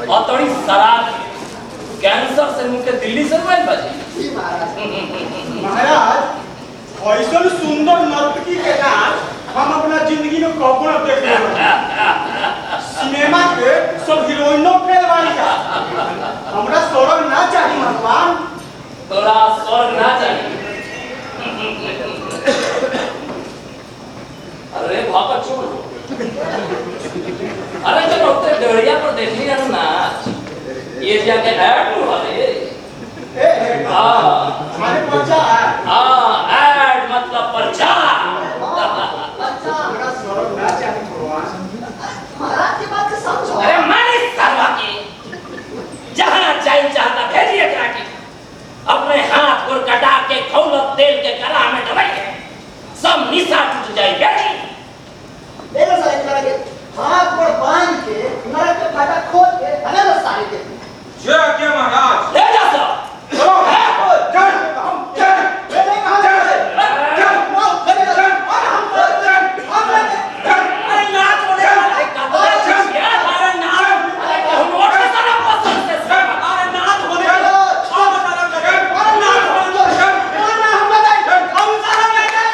और थोड़ी शराब कैंसर से मुके दिल्ली से मोबाइल बाजी महाराज ऐसा सुंदर नर्तकी के नाच हम अपना जिंदगी में कबो न देखले सिनेमा के सब हीरोइनों फेल वाली का हमरा स्वर्ग ना चाहिए भगवान तोरा स्वर्ग ना चाहिए अरे भापा छोड़ अरे जब उतरे डरिया पर देख लिया ना ये जाके ऐड हुआ रे हमारे पर्चा ऐड मतलब पर्चा अच्छा हमरा स्वर्ग ना चाहिए भगवान महाराज की बात से समझो अरे माने सरवा के जहां चाहिए चाहता भेजिए करा के अपने हाथ गोर कटा के खौलत तेल के करा में दबाइए सब निशा टूट जाए भेजी देखो सारे करा के हाथ पर बांध के नरक के फाटा खोल के हमें बस सारे के जय आज्ञा महाराज ले जा सब चलो चल हम चल ले कहां चल चल नो चल और हम चल अरे नाच बोले अरे कदर चल अरे नाच अरे हम और से सारा पसंद से अरे नाच होने और सारा लगे और नाच होने चल ना हम बताए हम सारा लगे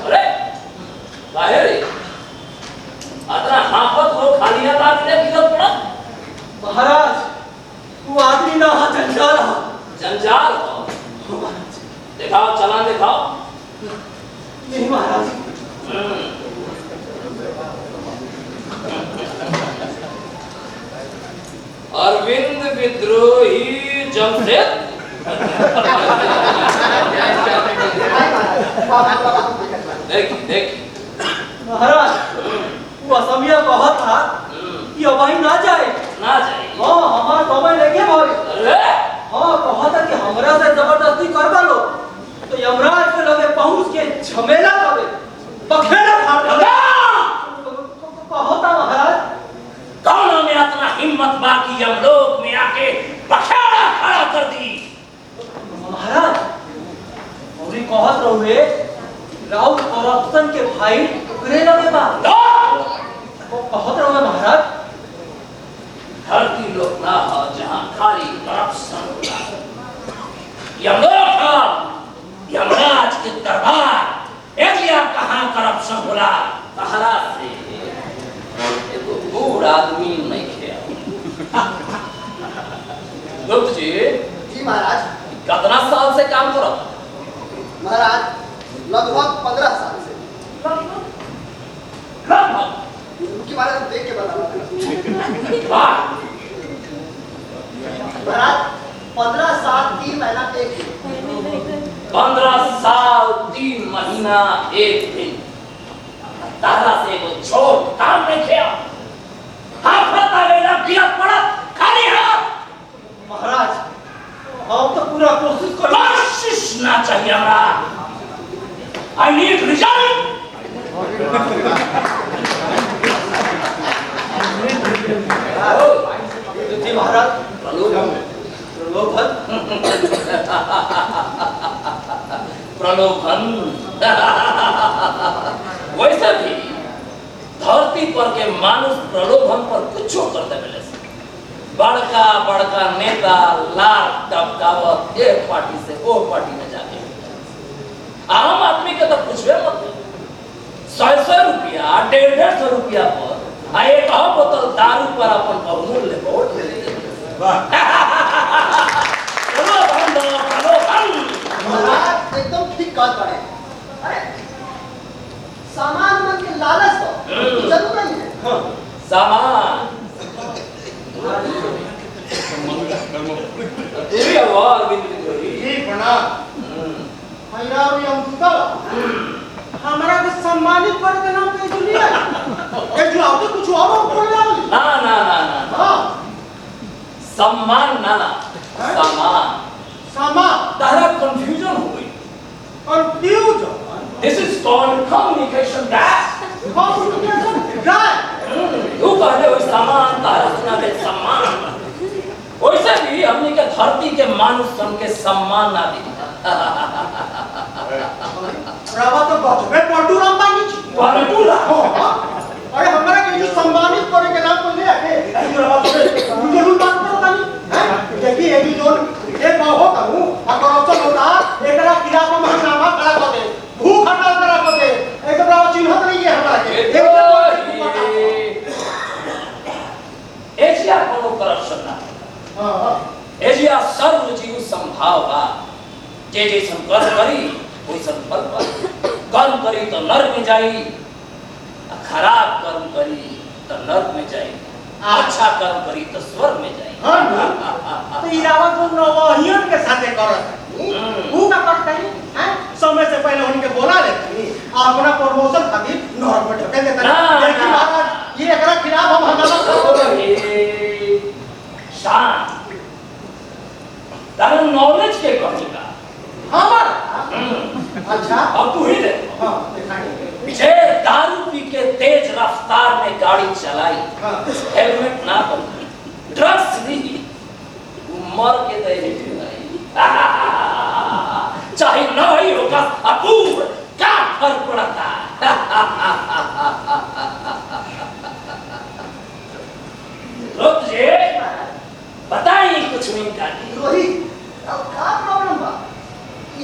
अरे बाहर अतरा हाफत हो खाली हाथ आदमी गिरत पड़ा महाराज वो आदमी ना हा जंजाल हा जंजाल हो दिखाओ चलान दिखाओ नहीं महाराज अरविंद विद्रोही जमशेद देखी देखी महाराज वो असमिया कहा था कि अब वही ना जाए ना जाए हाँ हमारा समय लेके भाई अरे हाँ कहा था कि हमरा से जबरदस्ती करवा लो तो यमराज के लगे पहुंच के झमेला करे बखेड़ा फाड़ दे कहा था महाराज कौन में इतना हिम्मत बाकी हम लोग में आके बखेड़ा खड़ा कर दी महाराज और कहत रहुए राउत करप्शन के भाई उकरे लगे बा वो कहत रहुए महाराज धरती लोग ना हो जहां खाली करप्शन होला यमलोक यमराज के दरबार एलिया कहां करप्शन होला तहरा से एगो बूढ़ आदमी नहीं खेया गुप्त जी जी महाराज कितना साल से काम करो महाराज लगभग 15 साल से उनकी बारे में देख के बताऊंगा वाह महाराज 15 साल 3 महीना 1 दिन 15 साल 3 महीना 1 दिन तारा से वो छोट काम नहीं किया हाथ पता लेना गिरत पड़ा खाली हाथ महाराज हम तो पूरा कोशिश ना चाहिए हमारा आई नीड रिजल्ट जी महाराज प्रलोभन प्रलोभन वैसे भी धरती पर के मानुष प्रलोभन पर कुछ करते मिले बड़का बड़का नेता लाल टपकावत एक पार्टी से वो पार्टी में जाके आम आदमी के तो पूछवे मत 100 रुपया 150 रुपया पर एक बोतल दारू पर अपन बहुमूल्य वोट ले महाराज एकदम ठीक बात पड़े अरे सामान मन के लालच तो जरूर नहीं है सामान तेरी आवाज जी बना हजारों यमदूता हमारा के सम्मानित कर के नाम पे दुनिया ए जो आपके कुछ और बोल रहा है ना ना ना ना हां सम्मान ना ना सामान सामा तारा कंफ्यूजन हो गई confusion this is called communication gap communication gap तू कहले वो सामान तारा सुना के सम्मान वैसे भी हमने के धरती के मानुष सन के सम्मान ना दी रावा तो गजबे पटुरा मानी छी पटुरा हां एशिया कोनो करप्शन ना एशिया सर्व जीव संभाव बा जे जैसन कर्म करी वैसन फल पाई कर्म करी तो नरक में जाई खराब कर्म करी तो नरक में जाई अच्छा कर्म करी तो स्वर्ग में जाई तो इरावा जो नवहियन के साथे करत वो का करत है हैं समय से पहले उनके बोला लेती अपना प्रमोशन खातिर नहर में ढकेल देता लेकिन महाराज ये एकरा खिलाफ हम हंगामा करेंगे शान तारा नॉलेज के कमी का हमारा अच्छा अब तू ही दे हां दिखाइए जे दारू पी के तेज रफ्तार में गाड़ी चलाई हेलमेट ना पहनी ड्रग्स ली वो मर के दे चाहे न ही होगा अपूर्व क्या फर्क पड़ता लोग जे बताइए कुछ मिनट रोहित अब क्या प्रॉब्लम बा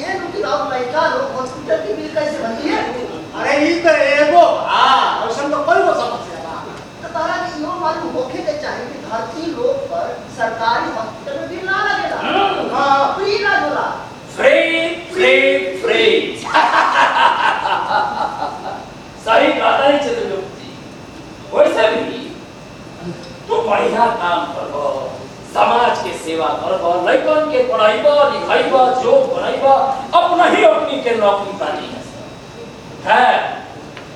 ये लोग राव लड़का लोग हॉस्पिटल की बिल कैसे भरती है अरे ई तो एगो औसन तो कोई वो समस्या बा तो तारा के यो मालूम होखे के चाहिए कि धरती लोग पर सरकारी हॉस्पिटल में बिल ना लगेगा हां फ्री ना होला फ्री फ्री फ्री सही कहा नहीं चंद्रगुप्त जी वैसे भी तू बढ़िया काम करो समाज के सेवा करो लड़कन के पढ़ाईबा लिखाईबा जो बनाईबा अपना ही अपनी के नौकरी पानी है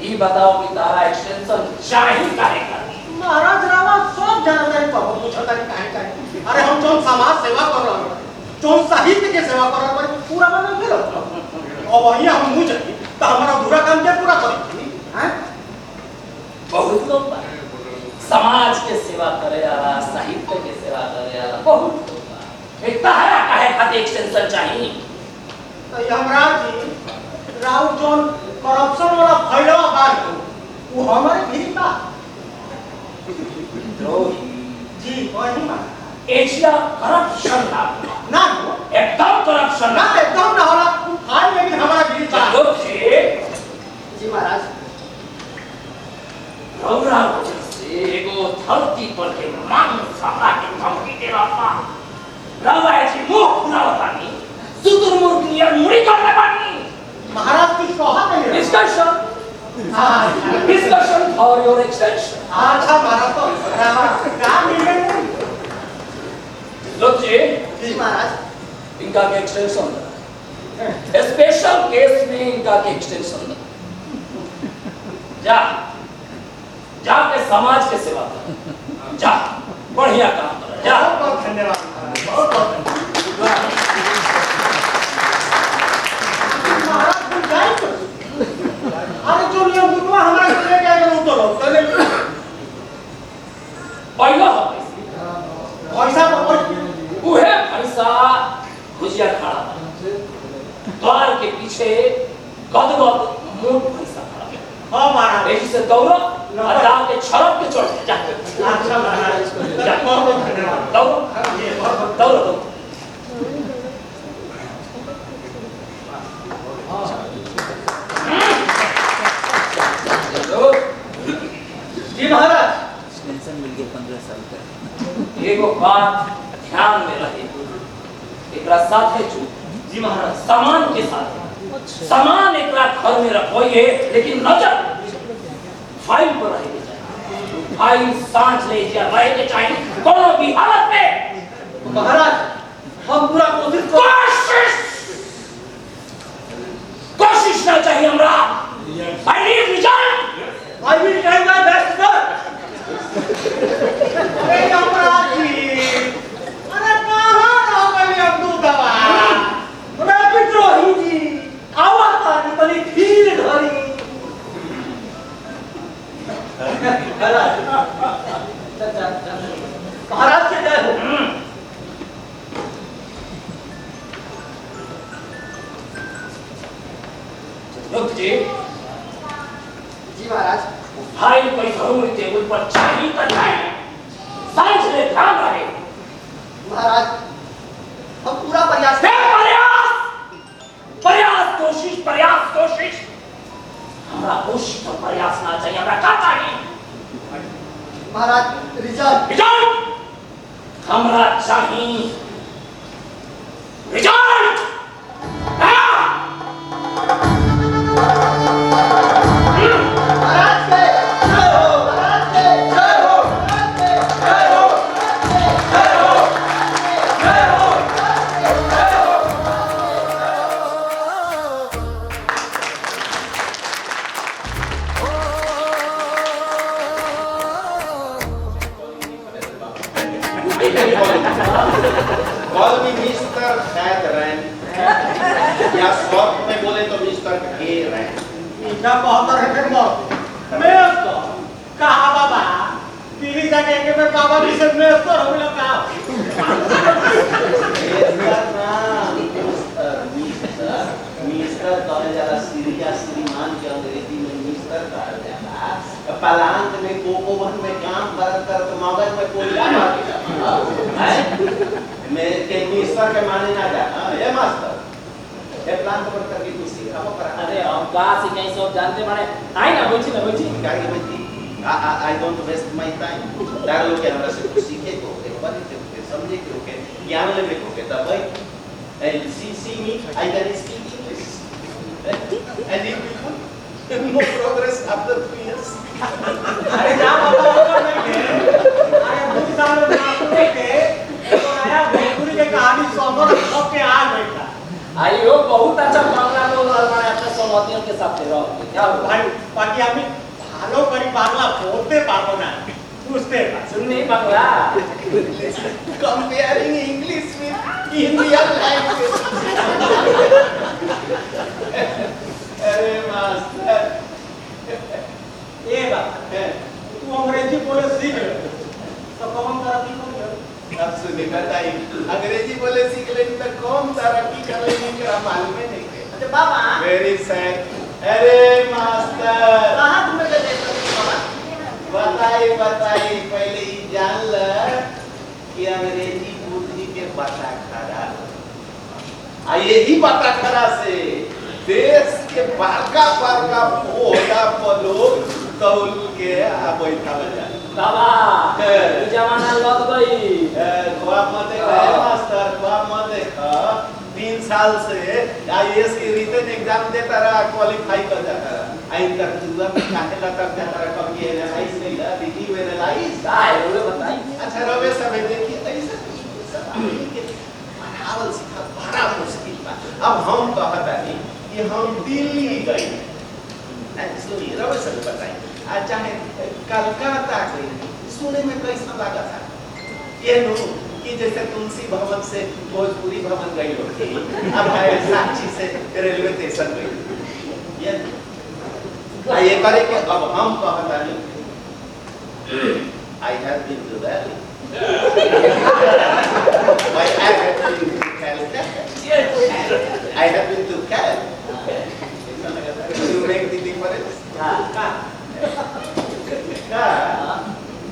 ये बताओ कि तारा एक्सटेंशन चाहिए काहे का महाराज रावा सब जानकारी पर पूछता कि काहे अरे हम जोन समाज सेवा कर रहे हैं जोन साहित्य के सेवा कर रहे हैं पूरा बना फिर अब वही हम मुझ तो हमारा पूरा काम क्या पूरा करेंगे हैं बहुत लोग समाज के सेवा करे वाला साहित्य के सेवा करे वाला बहुत लोग इतना है काहे खातिर एक्सटेंशन चाहिए तो यमराज जी राव जोन करप्शन वाला फैलवा बात वो हमारे भी बा द्रोही जी वही ना एशिया करप्शन ना एकदम करप्शन ना एकदम ना होला हाल में भी हमारा भी बा लोग से जी महाराज रौरा वजह से एगो धरती पर के मान सभा के धमकी दे रहा रवा ऐसी मुंह खुला बतानी शुतुरमुर्ग नियर मुड़ी करने बानी महाराज कुछ कहा नहीं discussion for your extension अच्छा महाराज तो काम मिले लोग जी जी महाराज इनका के एक्सटेंशन स्पेशल केस में इनका के एक्सटेंशन जा जाके समाज के सेवा कर जा बढ़िया काम कर जा बहुत बहुत धन्यवाद बहुत बहुत धन्यवाद महाराज कुछ जाए तो अरे जो नियम बुतवा हमारा ले गए वो तो लोग चले पहला पैसा तो उहे पैसा भुजिया खड़ा द्वार के पीछे गदगद मोट पैसा खड़ा हां महाराज ऐसे से दौड़ो अदा के छड़क के चढ़ जा अच्छा महाराज बहुत बहुत धन्यवाद दौड़ो दौड़ो दौड़ो जी महाराज पेंशन मिल गया 15 साल का एगो बात ध्यान में रहे एकरा साथे जो जी महाराज सामान के साथ सामान एकरा घर में रखोइए लेकिन नजर फाइल पर रहे के चाहिए फाइल सांच ले जा रहे के चाहिए कोनो भी हालत में महाराज हम पूरा कोशिश ना चाहिए हमरा I need result I will try my best, sir. अरे यमराज जी, अरे कहाँ रह गई अब तू दवा? अरे विद्रोही जी, आवाज़ आनी तनी धीर धरी। महाराज के जय हो। रुक जी जी महाराज फाइल कोई जरूरी टेबल पर चाहिए तो चाहिए सांच ले ध्यान रहे महाराज हम पूरा प्रयास प्रयास प्रयास कोशिश हमरा उष्ट प्रयास ना चाहिए, हमरा का चाहिए? महाराज रिजल्ट रिजल्ट हमरा चाहिए, रिजल्ट। महाराज के जय हो, महाराज के जय हो, महाराज के जय हो, जय हो, जय हो, जय हो। कॉल मी मिस्टर खैदरन या शॉर्ट में बोले तो मिस्टर खेरन। इनका बहुत तरह मत मैं तो कहा बाबा पीली का के में बाबा भी सब में तो हो गया का मिस्टर कहे जाला सीरिया श्रीमान के अंग्रेजी में मिस्टर कहा जाला। पलांग में कोकोवन में काम करत मगज में कोयला मार दिया। मैं के मिस्टर के माने ना जा। ये मास्टर ये प्लान तो पर करके तू सीखा वो करा। अरे हम का सिखाई सब जानते बड़े आई ना बोची काय के बेटी I don't waste my time. दार लोग के हमरा से कुछ सीखे को एक बार के समझे के ओके ज्ञान लेवे को के तब and see me I can speak English and you people no progress after 3 years. अरे ना बाबा ऊपर नहीं के अरे बहुत साल ना के तो आया भोजपुरी के कहानी सुनो सब के आ बैठा। आइयो बहुत अच्छा बांग्ला बोल रहा है अपने सहमतियों के साथ रहो क्या भाई बाकी আমি ভালো করি বাংলা বলতে পারবো না বুঝতে পারছি सुननी Bangla Comparing English with Indian language. अरे मास्टर ये बात तू अंग्रेजी बोले सीख ले तो कौन तरक्की करेगा। अब सुनिए बताइए अंग्रेजी बोले सीख लेंगे तो कौन तरक्की कर लेंगे क्या मालूम ही नहीं है। अच्छा बाबा वेरी सैड। अरे मास्टर कहाँ तुम्हें ले जाते हो बाबा? बताइए पहले ही जान ल कि अंग्रेजी बुद्धि के बता खरा आ यही बता खरा से देश के बड़का बड़का पोता पलो तौल के आ बैठा जा बाबा ये जमाना लग गई ख्वाब मत देखा मास्टर ख्वाब मत देखा 3 साल से आईएएस की रिटन एग्जाम देता रहा क्वालीफाई कर जाता रहा आई तक जुआ में काहे लगा जाता रहा कब ये एनालाइज नहीं ला दीदी वो एनालाइज काय बोले बताइए। अच्छा रवे सब देखिए ऐसा सब आदमी के पढ़ावल सीखा बड़ा मुश्किल बा। अब हम कहता नहीं कि हम दिल्ली गए सुनिए रवे सब बताइए आज चाहे कलकत्ता गए सुने में कैसा लगा था ये नो कि जैसे तुलसी भवन से भोजपुरी भवन गई होती अब है साक्षी से रेलवे स्टेशन गई ये करे कि अब हम कहता नहीं I have been to Delhi I have been to Calcutta I have been to Calcutta you make the difference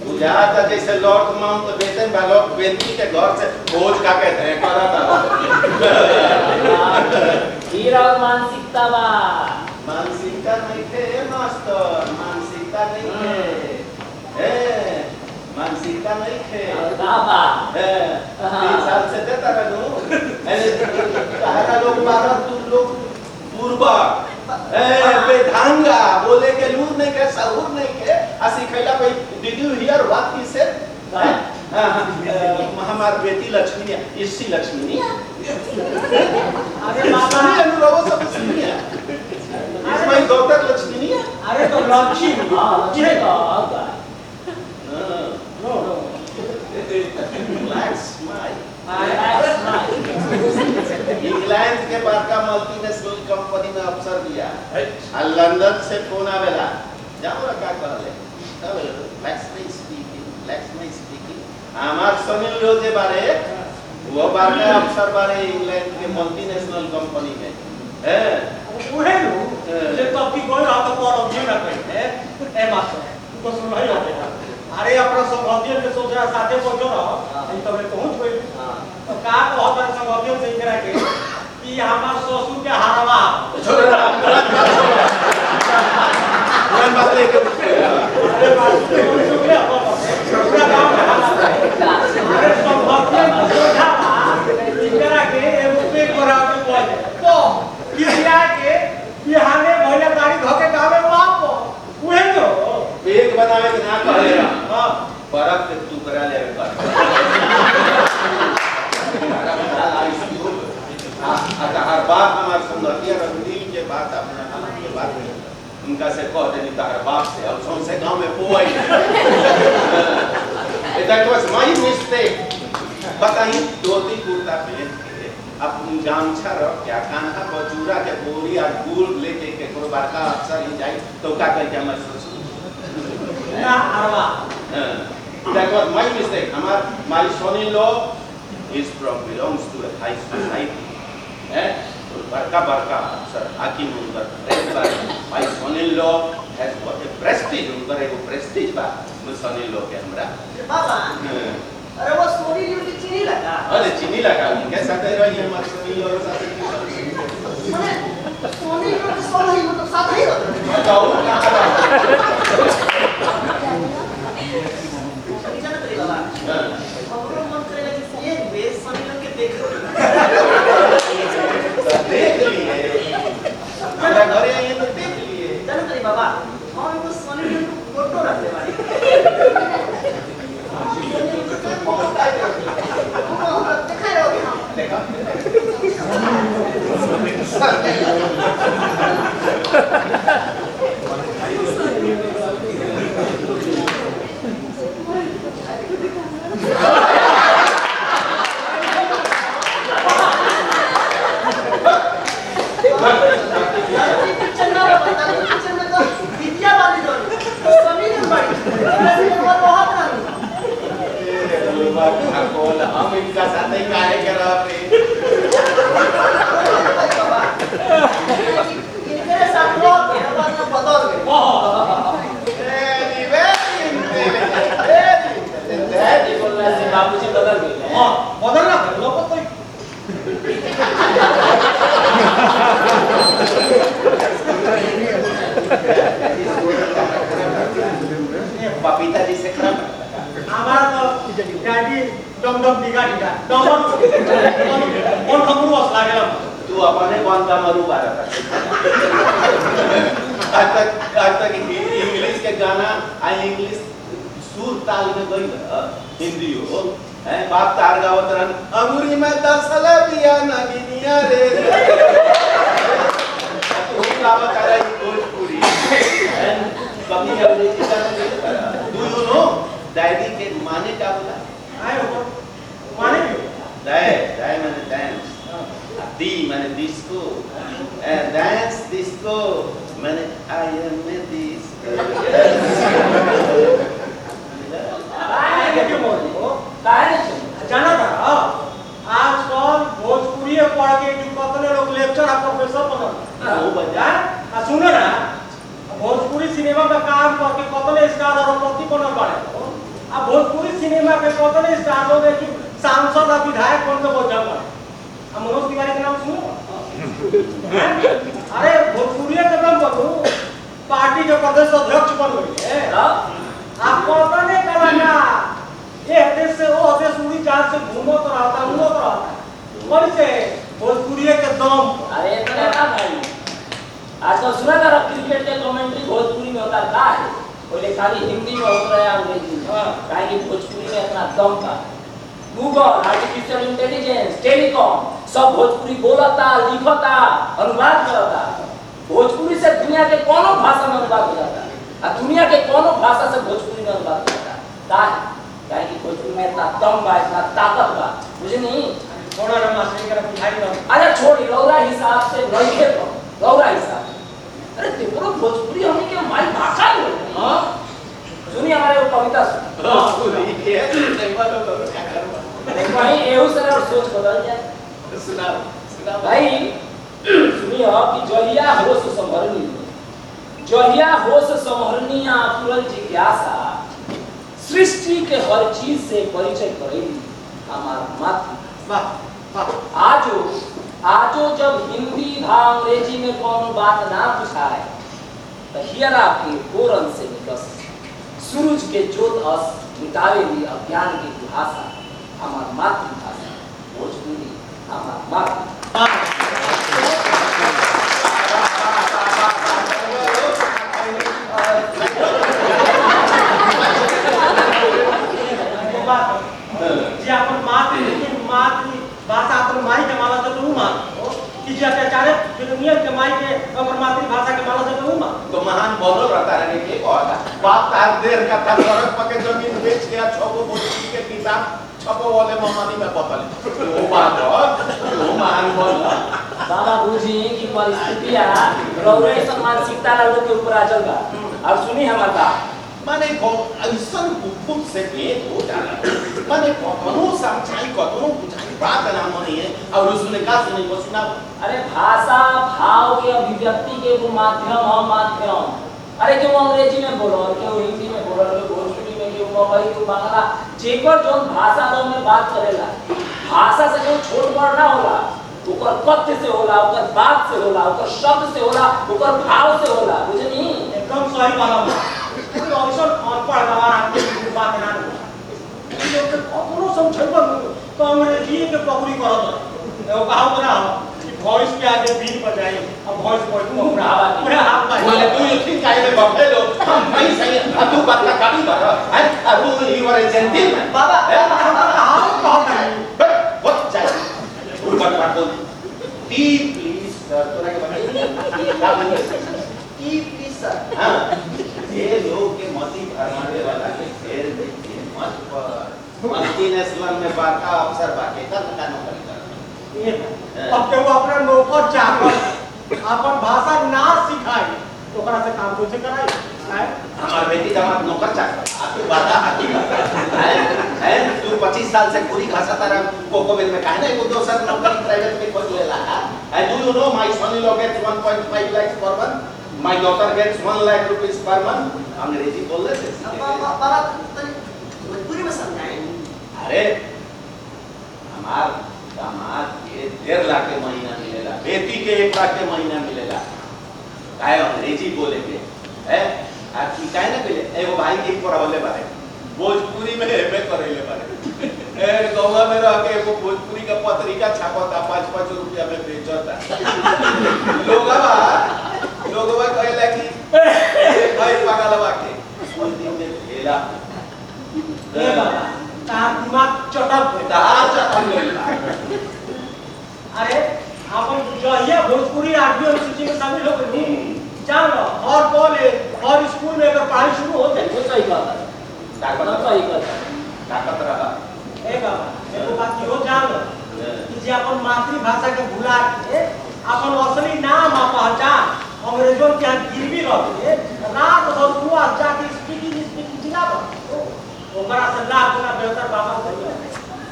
बुझाता जैसे लॉर्ड माउंट बेटन बालक बेटी के घर से खोज का कहते हैं करा था हीरा मानसिकता बा मानसिकता नहीं थे मास्टर मानसिकता नहीं थे मानसिकता नहीं थे बाबा 3 साल से देता रहूं कहा लोग भारत तुम लोग पूर्वा बेढंगा बोले के लूर नहीं के सहूर नहीं के असि खैला भाई did you here what he said हमार बेटी लक्ष्मी इसी लक्ष्मी अरे बाबा अनुरोध सब सुनिए इस माय डॉटर लक्ष्मी अरे तो लक्ष्मी ये का नो रिलैक्स माय इंग्लैंड के बड़का मल्टीनेशनल कंपनी में अफसर दिया और लंदन से फोन आवेला जाओ का कहले तब लक्ष्मी स्पीकिंग हमार सुनील रोजे बारे वो बड़का अफसर बारे इंग्लैंड के मल्टीनेशनल कंपनी में उहे नु जे तो की कोई रात पर अभी ना कहते ए मास्टर तू को सुन भाई अरे अपना संगठन के सोचा साथे पहुंचो ना ई तबे पहुंच गई तो का को अपन संगठन से करा के कि हमार ससुर के हारवा छोड़ हम बात लेके अरे बात तो क्या पूरा गांव में हाल है अरे सब भक्ति सोधा इकरा के एगो पे करावे बोले तो किसिया के बिहाने भैया गाड़ी धके गावे वापस उहे तो पेट बनावे के ना कहले हां परक के तू करा ले कर हर बात हमार संगतिया रंगीन के बात अपना हम के बात उनका से कह देनी तार बाप से अब सौं से गांव में पोई दैट वाज माय मिस्टेक बताई धोती कुर्ता पहन के अपन गामछा रख क्या कान्हा बचूरा के बोरी और गुड़ लेके के कोनो बड़का अफसर ही जाई तो का कह के हमर सोच ना अरवा दैट वाज माय मिस्टेक हमार my son in law is from belongs to a high society बड़का अफसर हाकिम उनकर my son in law has got a prestige उनकर एगो प्रेस्टीज बा सन इन लॉ के हमरा बाबा अरे वो सोनी लियो की चीनी लगा अरे चीनी लगा उनके साथ रही हमारे सन इन लॉ साथ माने सोनी लियो की सोना ही मतलब साथ ही रहता बताओ जाना तेरे बाबा हमरो मन करेगा कि एक बेस सोनी लियो के देख लिए मेरा घर ये तो देख लिए जाना तेरे बाबा हम वो सोनी लियो को फोटो रखते बाड़ी हम इनका साथ नहीं काहे कर रहे इनके साथ लोग ये बात में बदल गए वेरी बोलना से बाबूजी बदल गए हां बदलना लोग तो पपीता जी से खराब हमारा तो गाड़ी दम बिगाड़ी का दम कौन खबरू बस लागेला तू अपने कौन का मरू बारा आज तक इंग्लिश के गाना आई इंग्लिश सुर ताल में गई हिंदी हो है बाप तार गावत रहन अंगूरी में दसल बिया नगिनिया रे तू गावत आ रही भोजपुरी कभी अंग्रेजी गाना डू यू नो डैडी के माने क्या बोला आए हो माने दाय माने डांस दी माने डिस्को डांस डिस्को माने आई एम ए डिस्को आए के बोल काहे जाना था आजकल भोजपुरी पढ़ के जो कतने लोग लेक्चर आ प्रोफेसर बनल वो बजा आ सुनो ना भोजपुरी सिनेमा का काम करके कतने स्टार और पति बनल बाड़े आ भोजपुरी सिनेमा के कतने स्टार लोग कि सांसद और विधायक बन के बैठल बाड़े आ मनोज तिवारी के नाम सुनो अरे भोजपुरी के नाम बनू पार्टी के प्रदेश अध्यक्ष बन गए आ कतने कलाकार ये देश से वो देश उड़ी जहां से घूमत रहता कौन से भोजपुरी के दम अरे इतना ना भाई आजकल सुना था क्रिकेट के कमेंट्री भोजपुरी में होता का है बोले खाली हिंदी में होता है अंग्रेजी में काहे कि भोजपुरी में इतना दम था गूगल आर्टिफिशियल इंटेलिजेंस टेलीकॉम सब भोजपुरी बोलता लिखता अनुवाद करता भोजपुरी से दुनिया के कोनो भाषा में अनुवाद हो जाता और दुनिया के कोनो भाषा से भोजपुरी में अनुवाद हो जाता काहे कि भोजपुरी में इतना दम बा इतना ताकत बा बुझे नहीं थोड़ा ना मास्टर के बुझाई दो अरे छोड़ी रौरा हिसाब से नहीं है रौरा हिसाब अरे तेरो भोजपुरी हमने के माई भाषा है हां सुनिए हमारे वो कविता वही एहू से और सोच बदल जाए सुना भाई सुनिए कि जहिया होश संभरनी जहिया होश संभरनी आकुल जिज्ञासा सृष्टि के हर चीज से परिचय करेगी हमार मातृ वाह वाह आजो जब हिंदी भा अंग्रेजी में कोनो बात ना पूछाए हियरा के बोरन से निकस सूरज के जोत अस मिटावेली अज्ञान की भाषा हमार मातृभाषा भोजपुरी हमार मातृभाषा। जे आपण मातृ भाषा अपन माई के माला तो मान कि जे अत्याचार दुनिया के माई के अपन मातृभाषा के माला तो मान तो महान बोलो रहता है के कहता बाप तार देर का था सड़क पके जमीन बेच के छपो भोजपुरी के किताब छपो वाले मामानी में बतल वो बात वो महान बोल बाबा बूझी की परिस्थितियां रौरे मानसिकता लोग के ऊपर आ चल बा। अब सुनी हमार बात माने को ऐसा बहुत से भेद हो जाला माने कतनो समझाई कतनो बुझाई बात ना मने और उसने का सुनी को सुना। अरे भाषा भाव के अभिव्यक्ति के वो माध्यम अरे क्यों अंग्रेजी में बोलो क्यों हिंदी में बोलो क्यों भोजपुरी में क्यों बंगाली क्यों बांग्ला जेकर जोन भाषा दो में बात करेला भाषा से जो छोट बड़ ना होला ओकर कथ्य से होला ओकर बात से होला ओकर शब्द से होला ओकर भाव से होला बुझनी एकदम सही बात है ऑप्शन अनपढ़ गवार आदमी बात ना लोग के कखनो समझब तो अंग्रेजी के पकड़ी करत एगो कहावत ना कि वॉइस के आगे बीन बजाई अब वॉइस कोई पूरा हाथ में बोले तू ये ठीक काहे में बफे लो हम नहीं सही तू बात का कभी बार है अब यू आर जेंटलमैन बाबा हाथ कहत है व्हाट जाए तू बात बोल टी प्लीज सर तोरा के बता टी प्लीज सर। हां ये लोग के मती भरमाने वाला के फेर देखिए मत पर मल्टीनेशनल में बाका अफसर बाके का नौकरी कर अब के वो अपना नौकर चाकर अपन भाषा ना सिखाई तो ओकरा से काम कैसे कराई है हमार बेटी दामाद नौकर चाकर आपके बात आती है तू 25 साल से पूरी भाषा तारा कोकोबेल में काहे ना को दोसर नौकरी प्राइवेट में खोज लेला है do you know my son in law gets 1.5 lakh per month my daughter gets 1 lakh rupees per month अंग्रेजी बोल ले बाबा पूरी में समझाएं। अरे हमार दामाद के 1.5 लाख के महीना मिलेला बेटी के 1 लाख के महीना मिलेला काहे अंग्रेजी बोलेंगे है आप की काहे ना मिले एगो भाई के पढ़ावले बारे भोजपुरी में एमए करेले बारे ए गौवा में रह के एगो भोजपुरी का पत्रिका छापता 5-5 रुपया में बेचता लोगवा कहेला कि भाई पागलवा के कोई दिन में भेला ए बाबा तार दिमाग चटक है तार चटक गइला अरे अपन जो ये भोजपुरी आरबी अनुसूची में शामिल हो गए जान लो और कॉलेज और स्कूल में अगर पढ़ाई शुरू हो जाए वो सही बात है ताकत सही बात है ताकत रहा ए बाबा एगो बात की हो जान लो कि जे अपन मातृभाषा के भुला के अपन असली नाम आ पहचान अंग्रेजों के यहाँ गिरवी रख के रात भर हुआ जाके स्पीकिंग जिला पर ओकरा से लाख गुना बेहतर बाबा करिए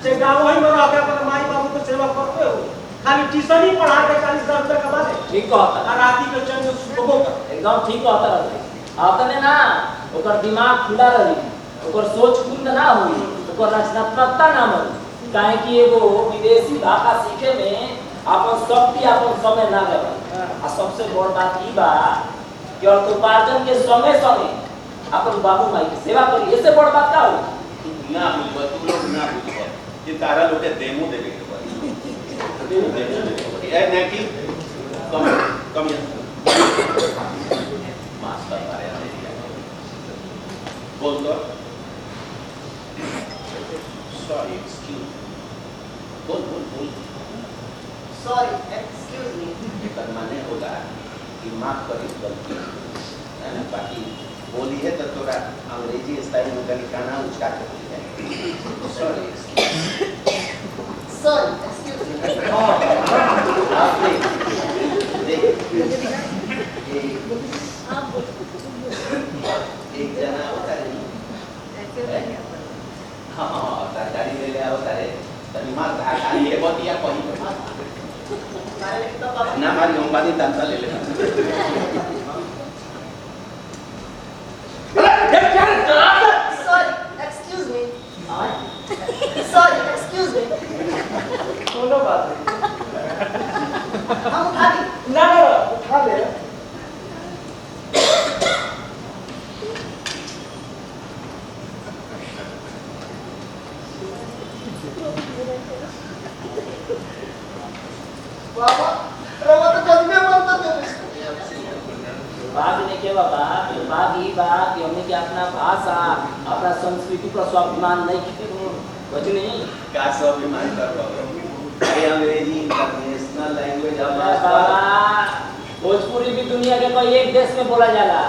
जे गांव ही में रह के अपन माई बाबू के सेवा करते हो खाली ट्यूशन ही पढ़ा के 40,000 रुपया कमा दे ठीक कहता और राती के चैन में सुबह कर एकदम ठीक कहता रहे आपने ना ओकर दिमाग खुला रही ओकर सोच कुंद ना हुई ओकर रचनात्मकता ना हुई काहे कि एगो विदेशी भाषा सीखे में अपन शक्ति अपन समय ना लगे आ सबसे बड़ बात ई बा कि अर्थोपार्जन के समय अपन बाबू माई के सेवा करी इससे बड़ बात का हो ना बुझबो तू लोग ना बुझबो कि तारा लोग के डेमो देवे के पड़ी डेमो देवे के पड़ी ए नेकी कम मास्टर बारे बोल दो सॉरी एक्सक्यूज बोल सॉरी एक्सक्यूज मी कर माने होगा कि माफ करी गलती है ना बाकी बोली है तो थोड़ा अंग्रेजी स्टाइल में कहीं गाना उच्चार कर दिया सॉरी सॉरी एक्सक्यूज मी आपने देख एक जना होता है हाँ गाड़ी ले ले होता है तनी मार गाड़ी के बतिया कहीं ना मारी हम बादी तंत्र ले ले सॉरी एक्सक्यूज मी कोनो बात नहीं हम उठा ली ना उठा ले बाबा बात ही बात कि हमने के अपना भाषा अपना संस्कृति पर स्वाभिमान नहीं किए कुछ नहीं का स्वाभिमान कर पाओ ये अंग्रेजी इंटरनेशनल लैंग्वेज बाबा भोजपुरी भी दुनिया के कोई एक देश में बोला जाला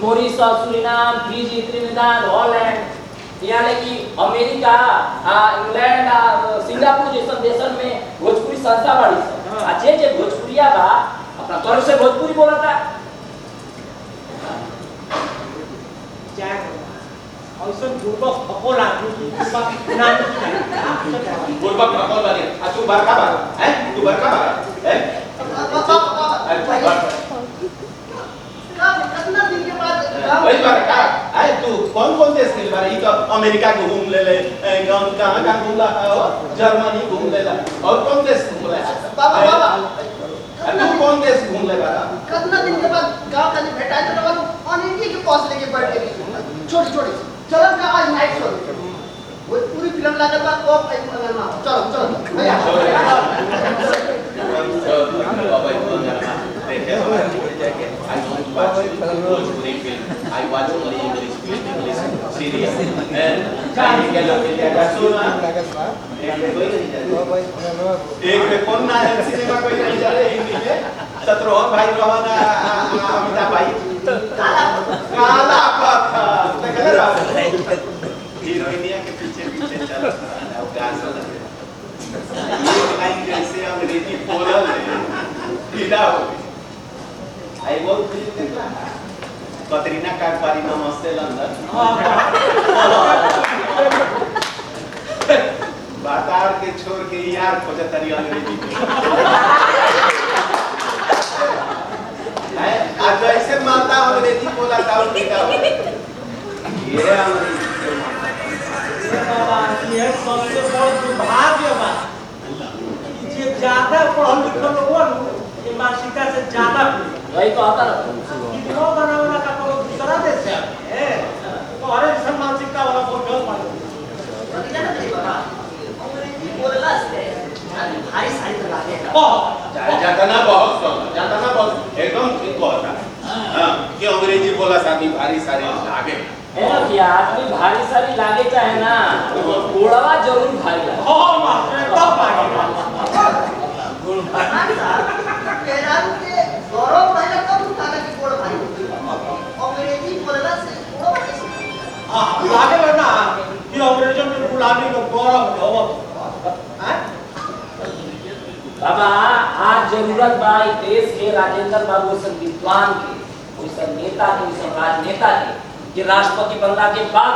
Mauritius Suriname Fiji Trinidad Holland यानी कि अमेरिका इंग्लैंड सिंगापुर जैसे देशन में भोजपुरी संस्था बड़ी सब आ जे भोजपुरिया बा अपना तरफ से भोजपुरी बोला था औसन पूर्वक फको लागू की पूर्वक नाम पूर्वक फको बारे तू बरका बा हैं तू बरका बा हैं कितना दिन के बाद वही बरका है तू कौन देश के बारे ये तो अमेरिका को घूम ले कहां घूमला हो जर्मनी घूम लेला और कौन देश घूम ले बाबा तू कौन देश घूम ले बारा कितना दिन के बाद गांव का भेटा तो बाबा अनिंदी के पास लेके बैठ गए छोटी छोटी चलो का आज नाइट शो वो पूरी फिल्म लागत बा को फाइनल में चलो चलो भैया I watch only English film, English series, and Chinese के लोग क्या सुना? एक में कौन ना है सिनेमा कोई नहीं जा रहे हिंदी में शत्रुघ्न भाई रवाना अमिताभ भाई काला पत्थर देखले रहो हीरोइनिया के पीछे पीछे चल रहा गाना लगे ये लाइन जैसे अंग्रेजी बोला है पीड़ा हो आई बहुत फिल्म देखला कतरीना कैफ बारी नमस्ते लंदन बाजार के छोड़ के यार खोजतरी अंग्रेजी है आज ऐसे माता अंग्रेजी बोला था उनका ये अंग्रेजी बाबा ये सबसे बड़ा दुर्भाग्य बा जे ज्यादा पढ़ल लिखल हो ये मानसिकता से ज्यादा वही तो आता ना कितना बनावला का कोनो दूसरा देश है तो हर इंसान मानसिकता वाला बहुत गलत मानो जाना नहीं बाबा अंग्रेजी बोलला से भारी सारी तो लागेगा जातना बहुत एकदम ठीक होता हां कि अंग्रेजी बोला साथी भारी सारी लागे है ना कि आदमी भारी सारी लागे चाहे ना घोड़वा जरूर भारी लागे हां मास्टर तब भागेगा केरारू के गौरव रहेगा तब उठाना की गोड़ भाई अंग्रेजी बोलना से गोड़ कैसे हां लागे ना कि अंग्रेजों में गुलामी को गौरव हो हैं बाबा आज जरूरत बा इस देश के राजेंद्र बाबू सन विद्वान के वैसा नेता के वैसा राजनेता के कि राष्ट्रपति बनला के बाद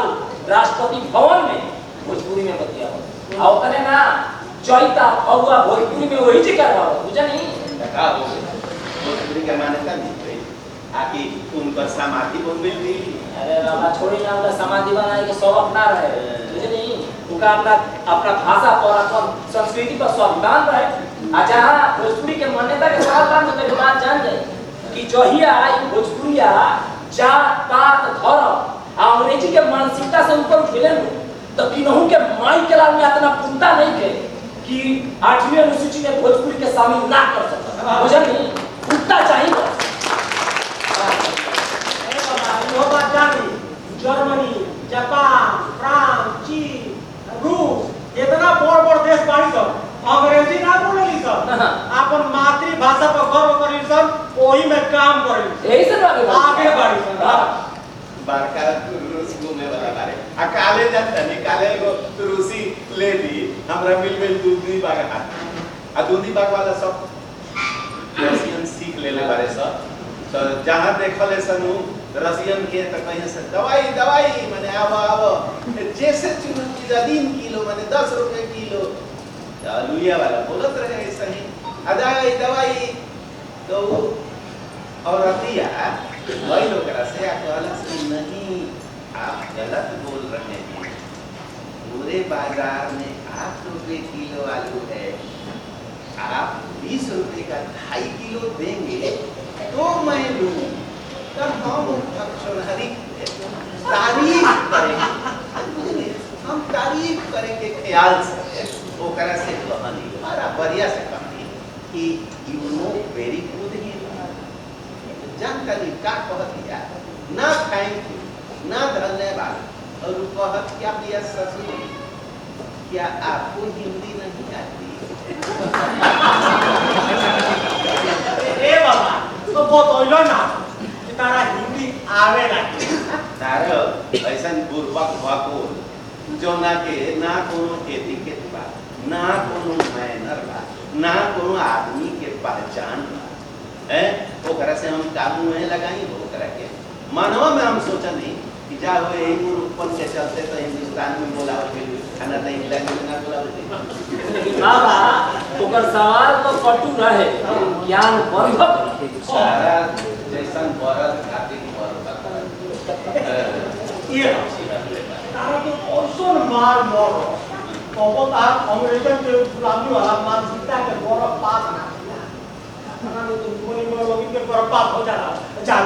राष्ट्रपति भवन में भोजपुरी में बतिया हो और करे ना चैता फगुआ भोजपुरी में वही जी करवा बुझा नहीं का हो भोजपुरी के मान्यता नहीं गई आकि उनका समाधि बन गई अरे बाबा छोड़ी ना उनका समाधि बनाने के शौक अपना रहे बुझे नहीं उनका अपना भाषा पर अपना संस्कृति पर स्वाभिमान रहे आ जहाँ भोजपुरी के मान्यता के साथ तो बात जान जाए कि जहिया भोजपुरिया जात पात धर्म अंग्रेजी के मानसिकता से ऊपर उठेले तो किन्हों के माई के लाल में इतना पुंता नहीं के कि 8वीं अनुसूची में भोजपुरी के शामिल ना कर सकता मुझे नहीं पुंता चाहिए वो बात जानी जर्मनी जापान फ्रांस चीन रूस इतना बड़ देश बाड़ी सब अंग्रेजी ना बोलेली सब अपन मातृभाषा पर गर्व करी सब ओही में काम करी यही से आगे बाड़ी सब बारका रूस घूमे वाला बारे आ काले जाता निकाले को रूसी लेडी हमरा मिल में दूधी बाग हाथ आ दूधी बाग वाला सब रसियन सीख लेले बारे सब तो जहां देखले सनु रसियन के त कहीं से दवाई माने आवा जैसे चुन की 3 किलो माने 10 रुपए किलो लुलिया वाला बोलत रहे ऐसा ही दवाई तो और अतिया वही लोग से कहला से नहीं आप गलत बोल रहे हैं पूरे बाजार में 8 रुपए किलो आलू है आप 20 रुपए का 2.5 किलो देंगे तो मैं लूं तब हम हरी तारीफ करेंगे हम तारीफ करेंगे ख्याल से वो करा से कहानी हमारा बढ़िया से कहानी कि यू नो वेरी गुड ही जानकारी का कहत दिया ना थैंक यू ना धन्यवाद और कहत क्या दिया ससुर क्या आपको हिंदी नहीं आती ए बाबा तो बतैलो ना कि तारा हिंदी आवे लागे तारो ऐसा बुर्बक भको जो ना के ना कोनो एटिकेट बा ना कोनो मैनर बा ना कोनो आदमी के पहचान बा ओकरा से हम काबू में लगाई ओकरा के मनवा में हम सोचनी कि जा हो यही रूपन के चलते तो हिंदुस्तान में बोलावल के खाना नहीं लगे ना बोलावल बाबा ओकर सवाल तो कटु रहे ज्ञान वर्धक रहे सारा जैसन बरत खातिर बरत ये तारा तो औसन मार मोर तो तार अमेरिकन के गुलामी वाला मानसिकता के गौरव पास ना खाना तो कोई लोग के बर्बाद हो जाला जा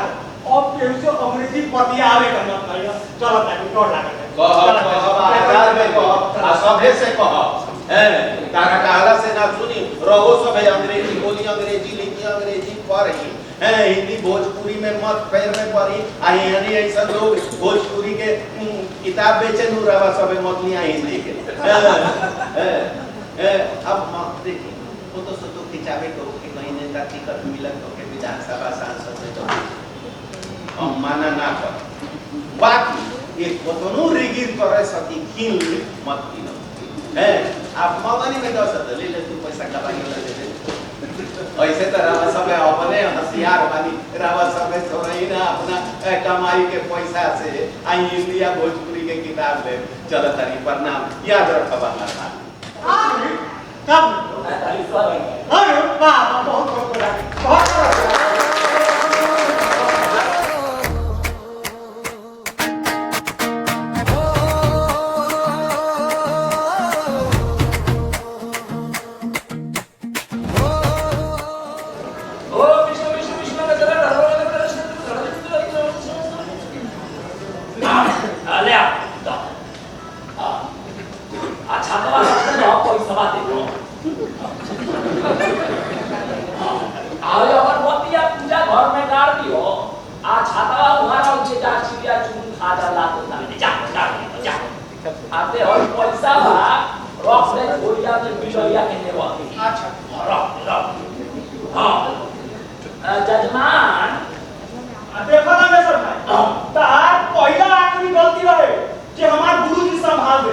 अब कैसे अंग्रेजी पतिया आवे का मत नहीं चलो ताकि डर लागे आधार में कह आ सभे से कह तारा कहला से ना सुनी रहो सभे अंग्रेजी बोली अंग्रेजी लिखी अंग्रेजी पढ़ी हिंदी भोजपुरी में मत पैर में पढ़ी आ यानी ऐसा लोग भोजपुरी के किताब बेचे नु रहा सभे मत लिया हिंदी के अब देखिए वो तो सो खिंचावे को कि कहीं नेता टिकट मिलत तो के विधानसभा सांसद में तो हम माना ना कर बाकी ये कोतनो रिगिर करे सकी किन मत किनो आप मवानी में दस ले ले तू पैसा कमाई ले ले ऐसे तो रावा सब अपने होशियार बानी रावा सब थोड़ी ना अपना कमाई के पैसा से आई इंडिया भोजपुरी के किताब ले चलो तारी प्रणाम याद रखबा ना तब तारीफ कर अरे बाबा बहुत आते और पैसा बा रॉक से गोलिया में बिलोया के नेवा अच्छा रॉक हां जजमान देखो ना मैं सब तार पहला आखिरी गलती रहे कि हमार गुरुजी संभाल दे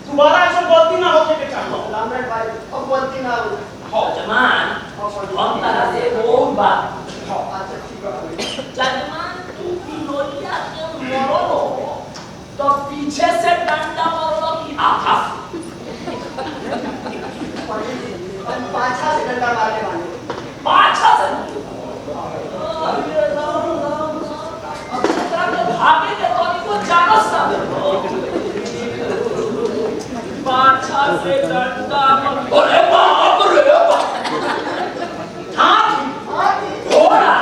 दोबारा ऐसा गलती ना होके के चाहिए रामनाथ भाई अब गलती ना हो जजमान हम तरह से बहुत बात अच्छा ठीक है जजमान तू बिलोया के मरो तो पीछे से डंडा मारो कि आधा हम पाछा से डंडा मारने वाले पाछा से अरे अब तरह के भागे के तो को चानस ना पाछा से डंडा मारो अरे बाप रे बाप हाथी घोड़ा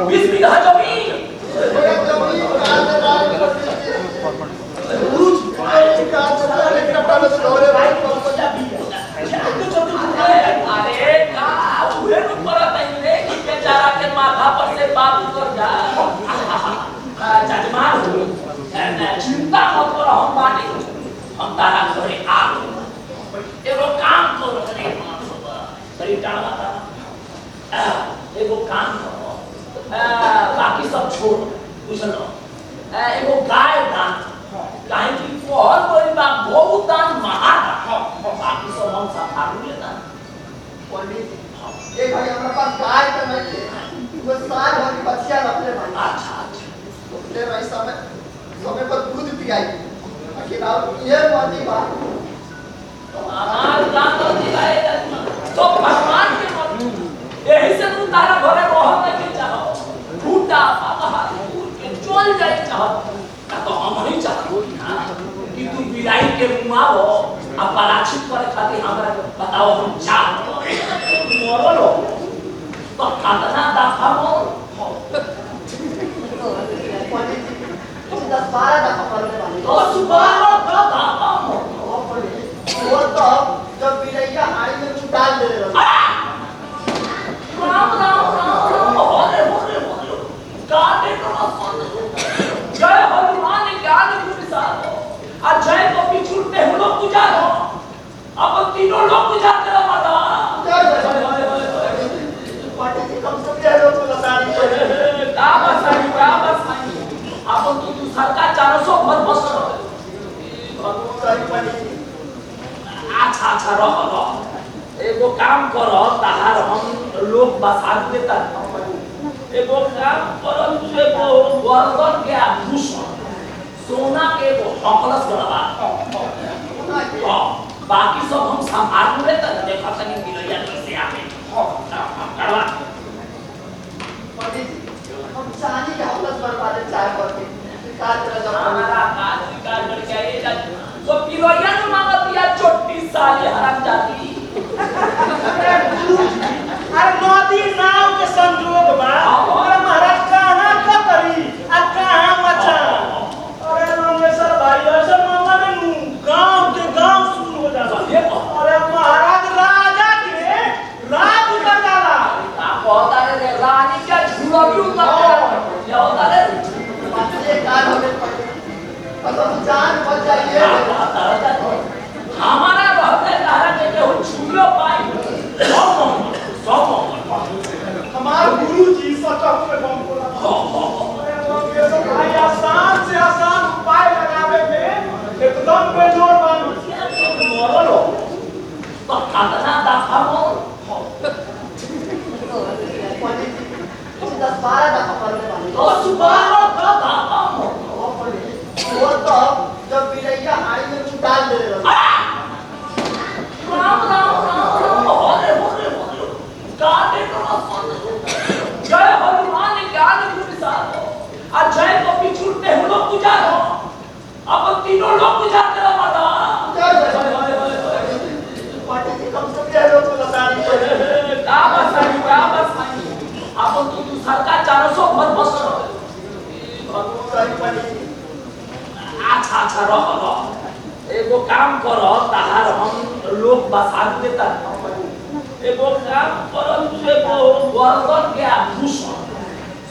बीस बीघा जमीन अरे का उहे न परत है कि बेचारा के माथा पर से बात उतर जा जजमान चिंता मत करो हम बाटी हम तारा घरे आ एगो काम करो रे शरीर टाणवा एगो काम करो बाकी सब छोड़ बुझलो एगो गाय दान काहे कि कोहर कोई बा बहुत दान महान बाकी सब हम सब आदमी लेता पंडित एक भाई हमारे पास गाय तो नहीं है वो साल भर की बच्चियां रखले भाई अच्छा तो ले रही समय समय पर दूध पियाई आखिर आप ये मर्दी बात तो हमार दान तो दिलाए तो भगवान के मत यही से तू तारा घरे रह नहीं चाहो फूटा पापा के चल जाए चाहो तो हम नहीं चाहते कि तू बिराई के मुआवो आ पराचित करे खातिर हमरा बताओ हम चाह मरलो तो खातना दफा मोर पंडित जी 10-12 दफा करने वाले तो सुबारो का दफा मोर वो तो जब बिरैया हाड़ी में तू डाल दे रहे हो राम राम राम राम तू सरकार 400 भर बस सॉरी पंडित जी अच्छा अच्छा रह एगो काम करो तहार हम लोग बसा देता एगो काम करो एगो गर्दन के आभूषण सोना के एगो हकलस गलवा बाकी सब हम संभाल लेता देखा तनी मिलैया कैसे आवे करवा पंडित जी हम चांदी के हवलत बर्बाद चाय करके काट रहा हमारा काज विकास करके आए जा तो पिलोया न मांगत या छोटी साले हराम जाती अरे नदी नाव के संजोग बा अरे महाराज कहाँ का करी आ कहाँ मचा अरे रामेश्वर भाई ऐसे मामला में नू गांव के गांव शुरू हो जाला अरे महाराज राजा के राज उतर जाला कहता रे रानी का झूला भी उतर ले होता रे ये काट हमें मतलब जान बच जाइए हमारा रहते तारा के केहू झूलो पाई सब हमारे गुरुजी सचक में बम बोला अरे रामेश्वर भाई आसान से आसान उपाय लगावे में एकदम बेजोड़ बानी मरल हो तो खातना दफा मोर पंडित जी 10-12 दफा कर दे पानी तो सुबह का दफा मोर वो तो जब बिरैया हाड़ी में तू डाल दे रहे राम राम राम हरे हरे हरे काटे करो जय हनुमान ज्ञान गुण साधो आज जय को पिछुड़ते हम लोग गुजारो अब तीनों लोग गुजारते रहो माता पंडित जी कम से कम लोग को बता दीजिए का बस अब तू सरकार 400 भर बस सॉरी पंडित जी अच्छा अच्छा रह एगो काम करो तहार हम लोग बसा देता एगो काम करो एगो गर्दन के आभूषण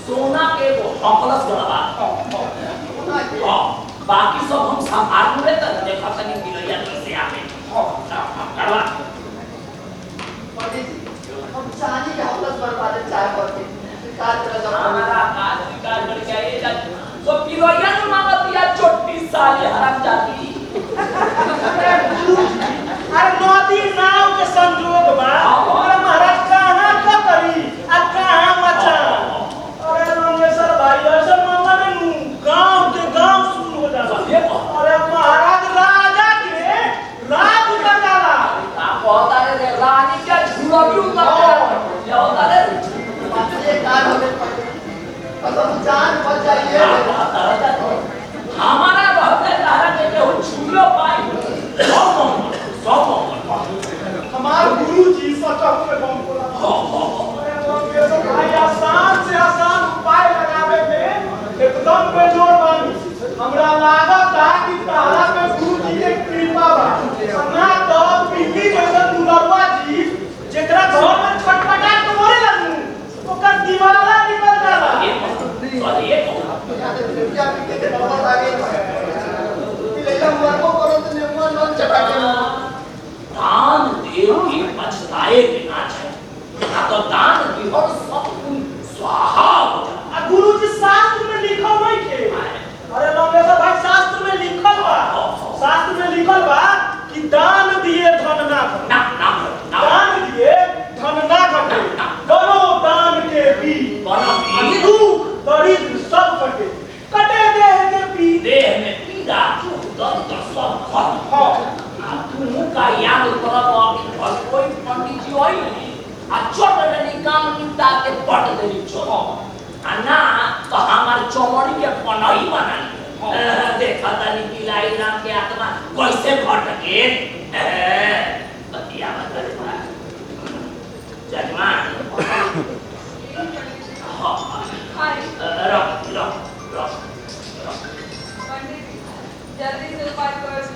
सोना के एगो हकलस गलवा बाकी सब हम संभाल लेता देखा तनी मिलैया कैसे आवे करवा पंडित जी हम चांदी के हवलत बर्बाद चाय करके काट रहा हमारा काज विकास करके आए जा तो पिलोया न मांगत या छोटी साले हराम जाती अरे नदी नाव के संजोग बा अरे महाराज कहाँ का करी आ कहाँ मचा अरे रामेश्वर भाई ऐसे मामला में नू गांव के गांव शुरू हो जाला अरे महाराज राजा के राज उतर जाला कहता रे रानी का झूला भी उतर ले होता रे ये काट हमें मतलब जान बच जाइए हमारा रहते तारा के केहू झूलो पाई सब हमारे गुरुजी सचक में बम बोला अरे रामेश्वर भाई आसान से आसान उपाय लगावे में एकदम बेजोड़ बानी हमरा लागत है कि तारा पे गुरुजी के कृपा बा ना तो पीपी जैसा दुलरवा जी जेकरा घर में छटपटा के मोरे लगू ओकर दीवाला निकल जाला ये क्या पीके के नंबर आ गए बिरैया मरको करो तो नेमुआ नॉन चटा के दान देव की पछताए बिना जाए ना तो दान विभर सब स्वाहा हो जाए आ गुरुजी शास्त्र में लिखल नहीं के अरे रामेश्वर भाई शास्त्र में लिखल बा कि दान दिए धन ना घटे ना ना ना दान दिए धन ना घटे करो दान के भी बना भी दुख दरिद्र सब कटे कटे देह के पी देह में पीड़ा दर्द सब खत्म हाँ तू का याद करब और कोई पंडित जी होई आ छोट रनी काम निपटा के पट देली छो आ ना तो हमार चौमड़ी के पनही बनाई देखा तनी पिलाई नाम के आत्मा कैसे भटके बतिया बता जजमान हाय रख रख रख पंडित जी, जल्दी से उपाय कर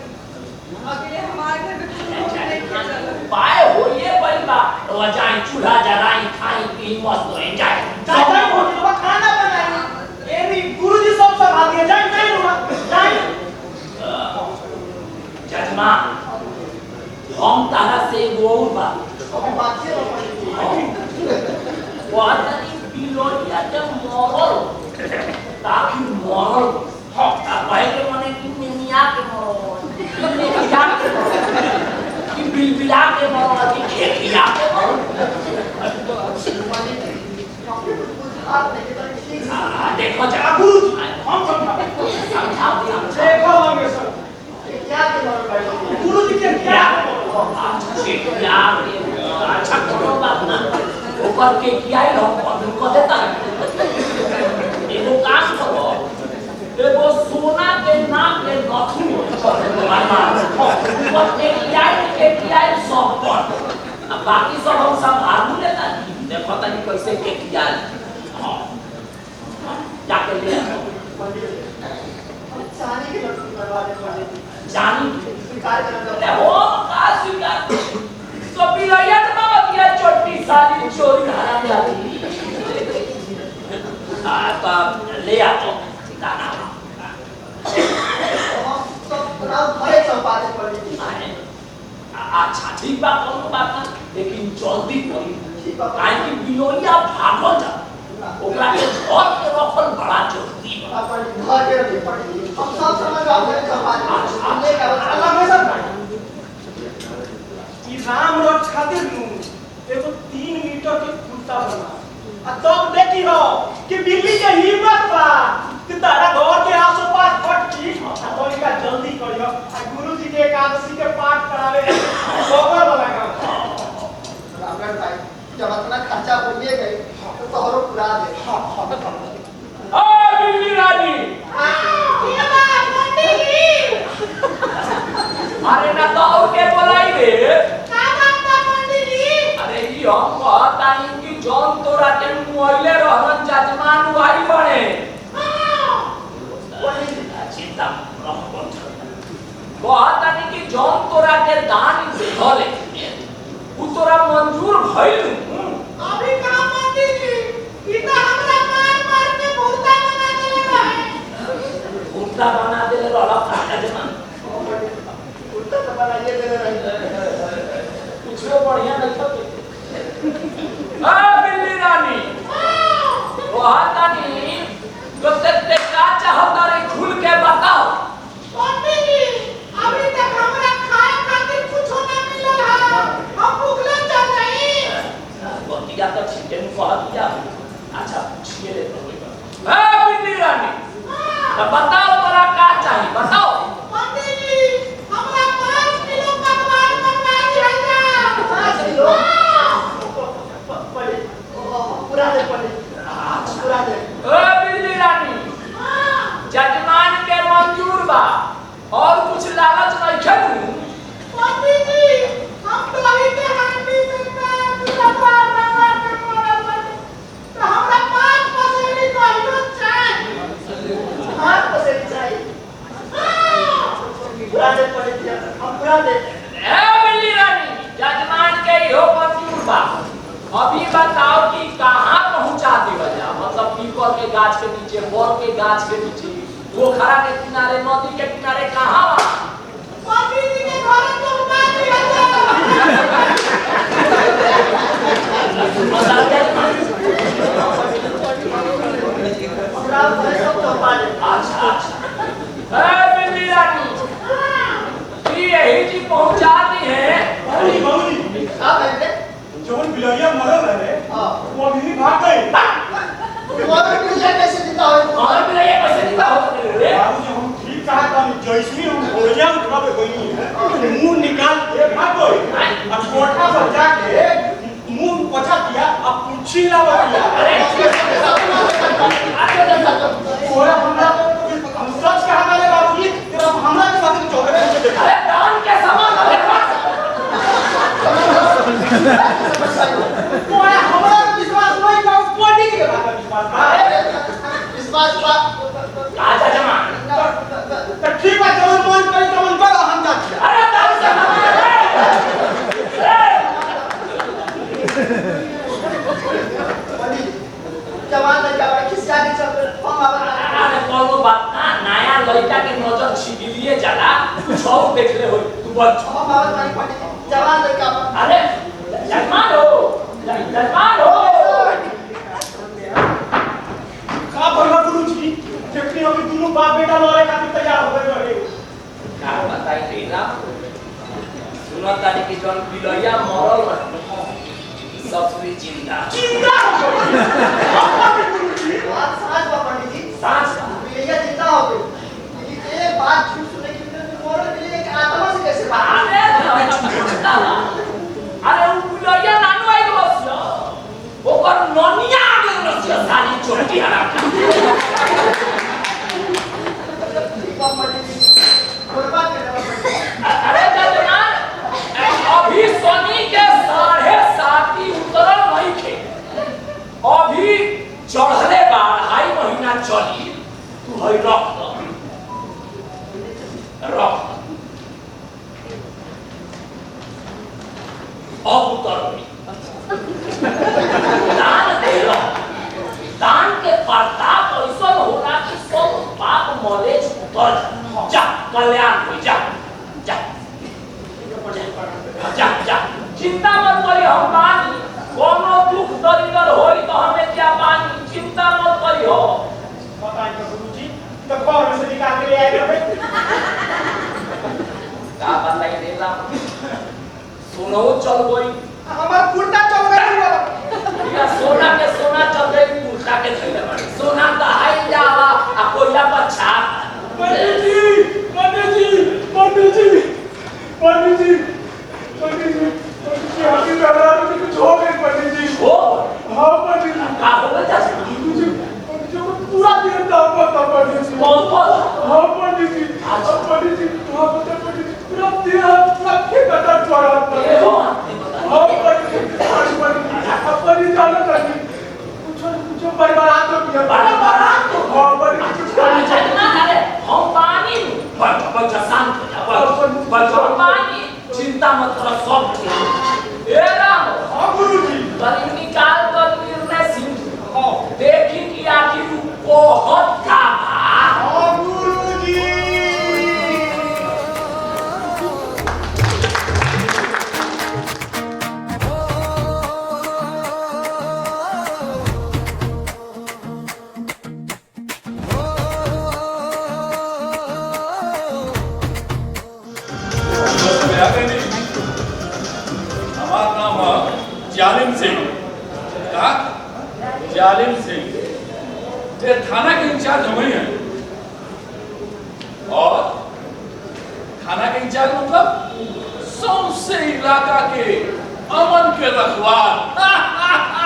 अकेले हमारे घर में कुछ लोग नहीं चल पाए होइए बलबा रजाई चूल्हा जराई खाई पी मस्त हो जाए दादा होटल में खाना बनाई ए भी गुरुजी सब संभाल दिए जाए जाए जजमान हम तारा से वो बात अभी बाकी है पंडित जी वादनी बिलोरिया के मरल ताकि मरल हाँ चिड़िया अच्छा कोनो बात ना ऊपर के किया ही हम को देता एगो काम करो एगो सोना के नाम के नथुन ऊपर के किया सब पर अब बाकी सब हम संभाल लेता देखो तनी कैसे के किया हां जाके ले चांदी की लड़की बनवा दे पंडित जी। जानी स्वीकार करना अरे हो का स्वीकार तो पिलैया तो बतिया छोटी साली चोरी हराम जाती तो ले आ तो गाना सब रात भरे चंपा दे पंडित जी। अच्छा ठीक बा कोनो बात ना लेकिन जल्दी करी ठीक बा। काहे कि बिलोइया भागल जा ओकरा के घर के रखल बड़ा जरूरी बा पंडित घर के रखे पंडित जी। हम सब समझ आ गए चंपा दे हमने का अल्लाह में सब ई राम रोज खातिर नु एगो 3 मीटर के कुत्ता बना आ तब देखी हो कि बिल्ली के हिम्मत बा कि तारा घर के आसपास फटकी आ तो इनका जल्दी करियो आ गुरुजी के एकादशी के पाठ करावे गोबर वाला काम रामगढ़ भाई जब इतना खर्चा हो लिए गए तो तोहरो पूरा दे। ओ बिल्ली रानी ये बात पंडित जी अरे ना तो और के बोलाई रे का बात बा पंडित जी अरे ई हम कहता ही कि जौन तोरा के मोइले रहन जजमान वाई बने चिंता कहता नहीं कि जौन तोरा के दान देहले उ तोरा मंजूर भइल अभी का पंडित जी ई तो हमरा मार मार के भूता बना देले रहे उल्टा बना देले रहला फाटा जमान उल्टा तो बनाइए दे रहे। कुछ बढ़िया नहीं था बिल्ली रानी कहता नहीं तो ते का चाहता रे खुल के बताओ पंडित जी अभी तक हमरा खाए खातिर कुछ ना मिलल है हम भूखले चल रही बतिया तो ठीक है कह दिया अच्छा पूछिए ले तो बिल्ली रानी अब बताओ तोरा का चाहिए बताओ पंडित जी हमरा 5 किलो पकवान बनवा दिया 5 किलो पंडित पूरा दे पंडित पूरा दे। बिल्ली रानी जजमान के मंजूर बा और कुछ लालच नहीं खेलू पंडित जी हम तो ही के हांडी में पूरा पार रवा के मोरल बने तो हमरा 5 पसेरी कहियो चाहिए 5 पसेरी चाहिए पूरा दे पंडित जी हम पूरा दे। बिल्ली रानी जजमान के इहो मंजूर बा अभी बताओ कि कहाँ पहुँचा देवल जा मतलब पीपल के गाछ के नीचे बोर के गाछ के नीचे पोखरा के किनारे नदी के किनारे कहाँ बा पंडित जी के घर चलवा दिया पूरा भरे सब चंपा दे। अच्छा अच्छा बिल्ली रानी यही जी पहुँचा दी है बाबूजी बाबूजी का कहते जोन बिलैया मरल रहे हां वो अभी भी भाग गए तुम्हारे पूजा कैसे जीता हो और भी ये कैसे निकाल होते रे बाबूजी हम ठीक कहा था जैसे हम भोजन उठा पे गई है मुंह निकाल के भाग गए अब कोठा पर जाके मुंह पोछा दिया अब पूछी ला दिया अरे ओए हमरा हम सच कहा वाले बाबूजी कि अब हमरा के साथ चौधरी से देखा अरे दान के समान अरे ओए हमरा विश्वास नहीं का पंडित के बात विश्वास बा इस बात आजा जमा तो ठीक है जवन मन करे तवन करो हम जाते अरे दान से पंडित जवान लड़का बड़ा खिसिया के चल हम आवा अरे कोनो बात ना नया लड़का के नजर छिड़िए जाला कुछ और देख ले हो तू बच हम आवा नहीं पंडित जवान लड़का अरे जजमान हो जजमान हो का भला गुरुजी देखनी अभी दोनों बाप बेटा लड़े खातिर तैयार हो गए रहे का बताई तेरा सुनो तारी की जौन बिलैया मरल रहे सब पूरी जिंदा चिंता हो गई बात साज बा पंडित जी सांस बिल्लियां जिंदा हो गई लेकिन एक बात झूठ सुनने की मोरल बिल्ली एक आत्मा से कैसे बात अरे भाई रख दो रख अब उतर दान दे लो दान के प्रताप ऐसा होना कि सब पाप मलेच उतर जा कल्याण हो जा जा जा जा चिंता मत करी हम बानी कोनो दुख दरिद्र होई तो हमें क्या बानी चिंता मत करी हो बताइए गुरुजी तो कौन में से निकाल के ले आए रे का बताई देला सोनो चल गई हमार कुर्ता चल गई या सोना के सोना चल गई कुर्ता के थैले बाड़ी सोना तो हाई जाला आ कोयला पर छाप पंडित जी पंडित जी पंडित जी पंडित जी पंडित जी हाथी लगा तो कुछ हो गई पंडित जी हो हाँ पंडित जी का हो गया पंडित जी को पूरा दिन दाव पता पंडित जी कौन कौन हाँ पंडित जी पंडित जी हाँ पता पंडित जी पूरा दिन सब के कटा छोड़ा ए हो हाँ पंडित जी पंडित जानो पंडित कुछ बर्बाद हो गया बर्बाद तो हाँ पंडित जी कुछ करना चाहिए ना अरे हम पानी बच्चा शांत हो जा बच्चा पानी चिंता मत करो सब ठीक ए राम हाँ गुरुजी कल निकाल कर निर्णय सिंह देखी कि आखिर बहुत का हाँ गुरुजी हमारा नाम जालिम सिंह का जालिम सिंह ये थाना के इंचार्ज हम ही हैं और थाना के इंचार्ज मतलब सौंसे इलाका के अमन के रखवार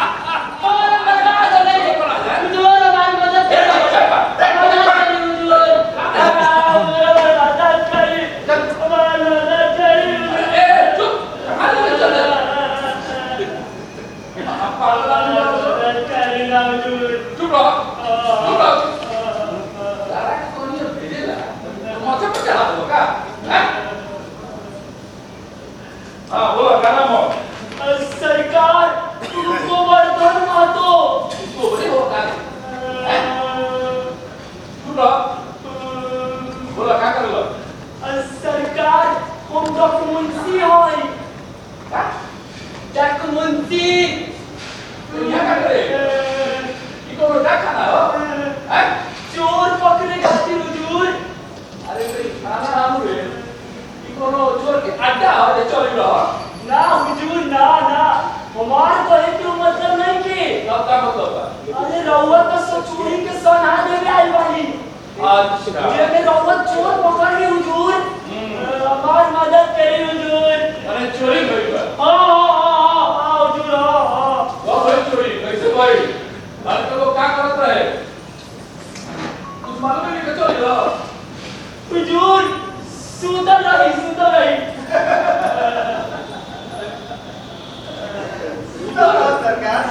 सरकार तुमको वर्धन महतो बोला क्या कर लो सरकार हम डॉक्यूमेंट्री होई डॉक्यूमेंट्री यहाँ क्या करे ये कौन क्या खाना हो हैं चोर पकड़े खातिर हुजूर अरे भाई खाना हम रे ये कौन चोर के अड्डा हो जे चोरी रहो ना हुजूर ना ना हमार कहे के मतलब नहीं के तब का मतलब अरे रउआ तो सब चोरी के सना देवे आई वाली अच्छा ये में रउआ चोर पकड़ के हुजूर हमार मदद करी हुजूर अरे चोरी भई बा हां हुजूर हां वो भाई चोरी कैसे भाई अरे तो वो क्या करत रहे कुछ मालूम नहीं कि चोरी रहो हुजूर सुंदर रही सरकार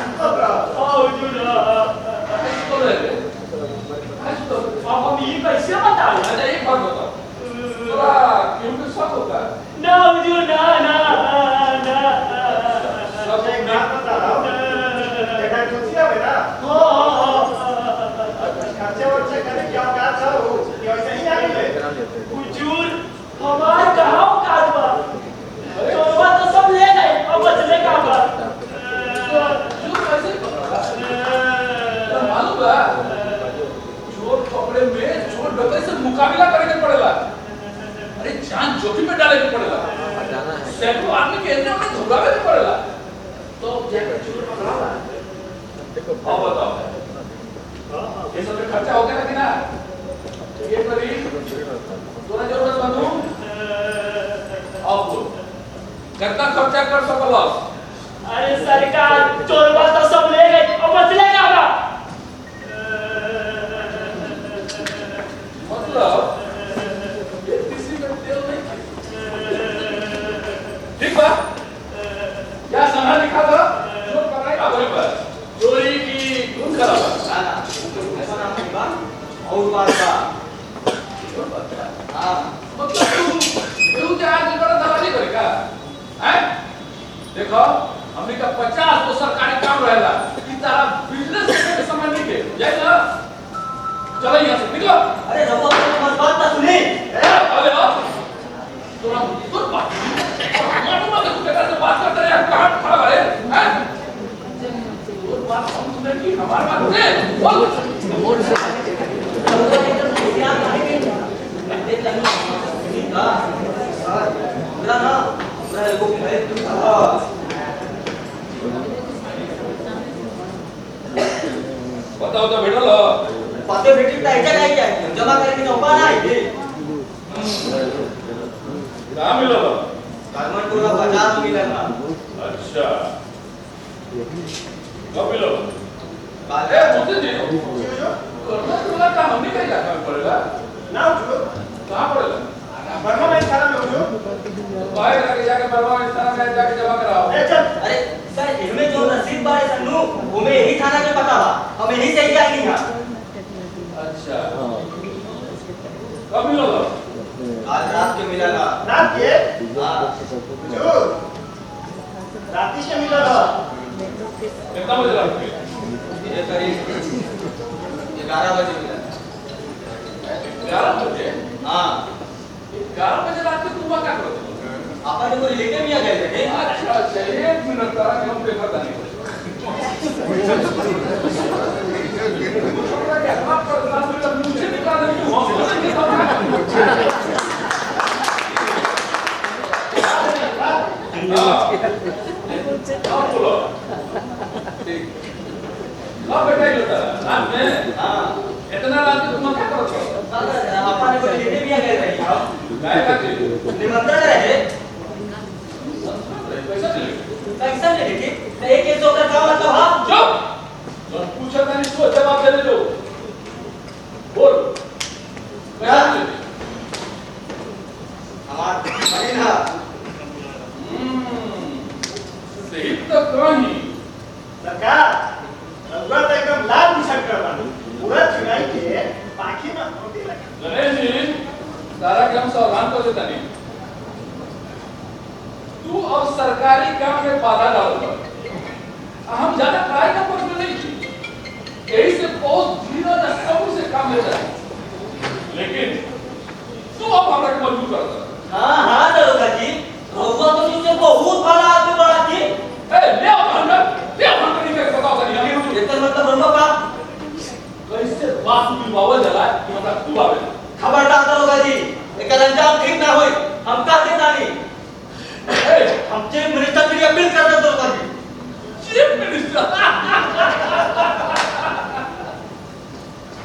हुजूर तो रहे अब हम ये कैसे बताएं अच्छा एक बात बताओ थोड़ा क्यों के शक होता है ना हुजूर ना ना ना सब एक बात बता रहा हूँ बेटा खुशियाँ बेटा खर्चे वर्चे करे क्या क्या था वो ये वैसे ही आ गए हुजूर हमार कहाँ औकात बा चोरवा तो सब ले गए अब बचले का बा क्यों कैसे तो मालूम है चोर पकड़े में चोर डकैत से मुकाबला करने पड़ेगा अरे जान जोखिम में डाले के पड़ेगा सैकड़ों आदमी के अंदर में धुरावे के पड़ेगा तो जाकर चोर पकड़ा देखो अब बताओ ये सब पे खर्चा हो गया कि ना ये करी तोरा जरूरत बनू अब कितना खर्चा कर सकलो अरे सरकार चोरवा तो सब ले गए अब बचले का बा मतलब ये किसी में तेल नहीं ठीक बा क्या सना लिखा था जो पकड़ाई आगे पर चोरी की धुन खराब ऐसा नाम नहीं बा और बात बा हाँ मतलब तू क्या आज बड़ा दलाली करेगा हैं? देखो हमने का 50 तो सरकारी काम रहेला कि तारा बिजनेस के समय नहीं के जाए ना चलो यहाँ से निकलो अरे रघुआ मत बात ना सुनी अरे तोरा सुन बात मालूम है तू बेटा से बात करते रहे कहां खड़ा है हैं और बात हम सुने कि हमारी बात सुने बोल बताओ तो बेटा लो पाते भेटी टाइचा काय क्या जमा करके नौका ना है कहां मिलो गारमेंट पूरा बाजार में मिलेगा अच्छा कब मिलो बात ए मुझे जी करना का हम नहीं करेगा काम पड़ेगा ना जो कहां पड़ेगा बर्मा में थाना में हो बाहर जाके जाके बर्मा में थाना में जाके जमा कराओ ए चल अरे सर इसमें जो रसीद बारे सन्नू हमें यही थाना के पता बा हम यही से ही आएंगे हां अच्छा कब मिलो आज रात के मिलेगा रात के हां जो रात के मिला था कितना बजे रात के ये करीब 11 बजे मिला 11 बजे हां 11 बजे रात को तुम क्या करो अपन को रिलेटिव भी आ गए थे अच्छा अच्छा एक मिनट तारा के हम पेपर दानी आप पर रात में मुझे निकाल दे हम आप बोलो ठीक अब बेटा ये होता रात में हां इतना रात को तुम क्या करो अपन को रिलेटिव भी आ गए थे काय करते निमंत्रण रहे पैसा चले पैसा ले लेके एक एक दो का काम मतलब हां चुप जब पूछा था नहीं तो जवाब दे दो बोल पैसा चले हमार महीना सही तो कहीं सरकार रघुआ तो एकदम लाल बुशर्ट करवा पूरा चुनाई के बाकी में होती लगा गणेश जी सारा काम सावधान कर देता नहीं तू अब सरकारी काम में बाधा डाल हम ज्यादा पढ़ाई का प्रश्न नहीं थी यही से बहुत धीरे सब से काम लेता है लेकिन तू अब हमारा को मजबूर करता हां हां दरोगा जी रघुआ तो तुझसे बहुत बड़ा आदमी बड़ा थी ए ले आओ नहीं कर बताओ सही हम एकर मतलब रघुआ का कैसे बात की बावल जला कि मतलब तू आवे खबरदार दरोगा जी एकर अंजाम ठीक ना होई हम का देता नहीं ए हम चीफ मिनिस्टर की अपील कर दे दरोगा जी चीफ मिनिस्टर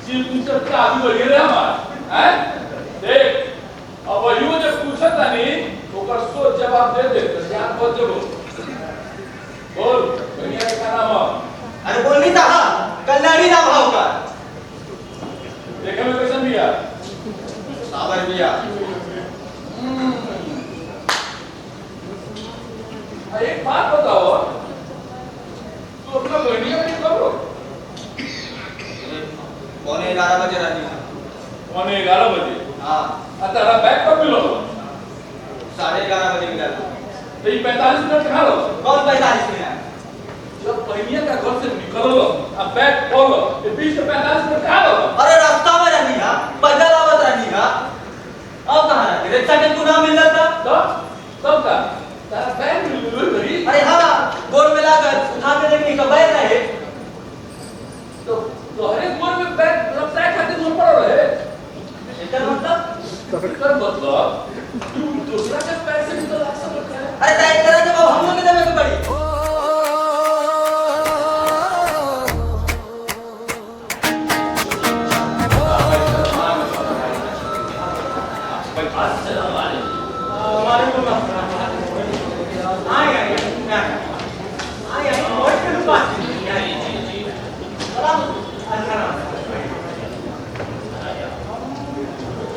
चीफ मिनिस्टर का आदमी बढ़िया रे हमार हैं देख अब यू जब पूछत नहीं ओकर सोच जवाब दे दे तो ध्यान मत देबो बोल बढ़िया का नाम अरे बोलनी था हां कल्याणी नाम है उसका देखे में कैसा दिया साबर भैया एक बात बताओ तू अपना बढ़िया में कब रो 11:30 बजे रहती है 11:30 बजे हां तेरा बैग कब मिलो 11:30 बजे मिला तो ये 45 मिनट खा लो कौन 45 मिनट जब पहिया का घर से निकलो अब बैग खोलो ये 20 से 45 मिनट खा लो अरे रास्ता में रहनी है पैदल आवत रहनी है अब कहां रहती रिक्शा के तू ना मिल जाता तब का तेरा बैग मिल गई अरे हां गोर में लाकर उठा के देखनी का बैग रहे तो हर एक गोर में बैग रफ्तार खाते दूर पड़ रहे एकर मतलब तू दूसरा के पैर से भी तो ला सकता है अरे तय करा जब हम लोग के देवे के पड़ी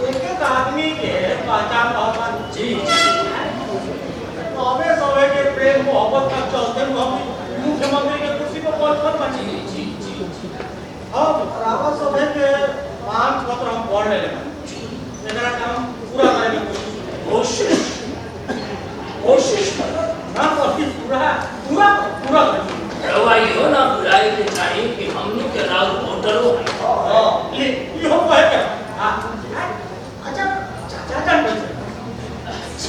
एक आदमी के पहचान पहचान जी हमें सब के प्रेम मोहब्बत का चलते हम मुख्यमंत्री के कुर्सी पर पहुंच बची जी अब रावत सब के मांग पत्र हम पढ़ ले एकरा काम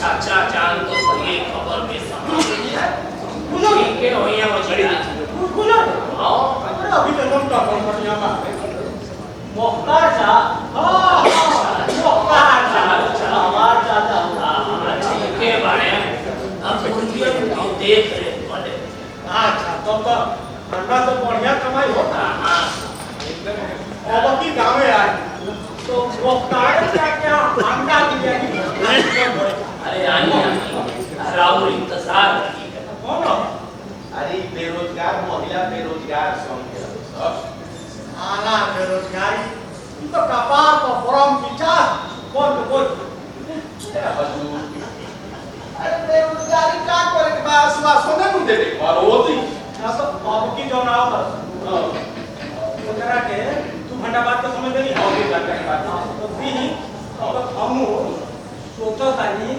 चाचा जान तो ये खबर में समझ ठीक है होइया मछली आओ अरे अभी तो हम तो बढ़िया बात है मोहताज हमार चाचा ठीक है बारे अब मुर्गियों को देख रहे पड़े अच्छा तो अंडा तो बढ़िया कमाई होता हाँ अब की गाँव में आए तो मुख्तार क्या अंडा दिया अरे आनी राहुल इंतजार रही है कौन अरे बेरोजगार महिला बेरोजगार संघ आना बेरोजगारी ये तो कपार को फॉर्म पीछा कौन हजूर अरे बेरोजगारी का करे के बाद सुबह सोने नहीं दे दे और वो दी ना तो अब की जो ना हो तो करा के तू घंटा बाद का समय देनी हो गई जाने के बाद तो भी अब हम सोचो तानी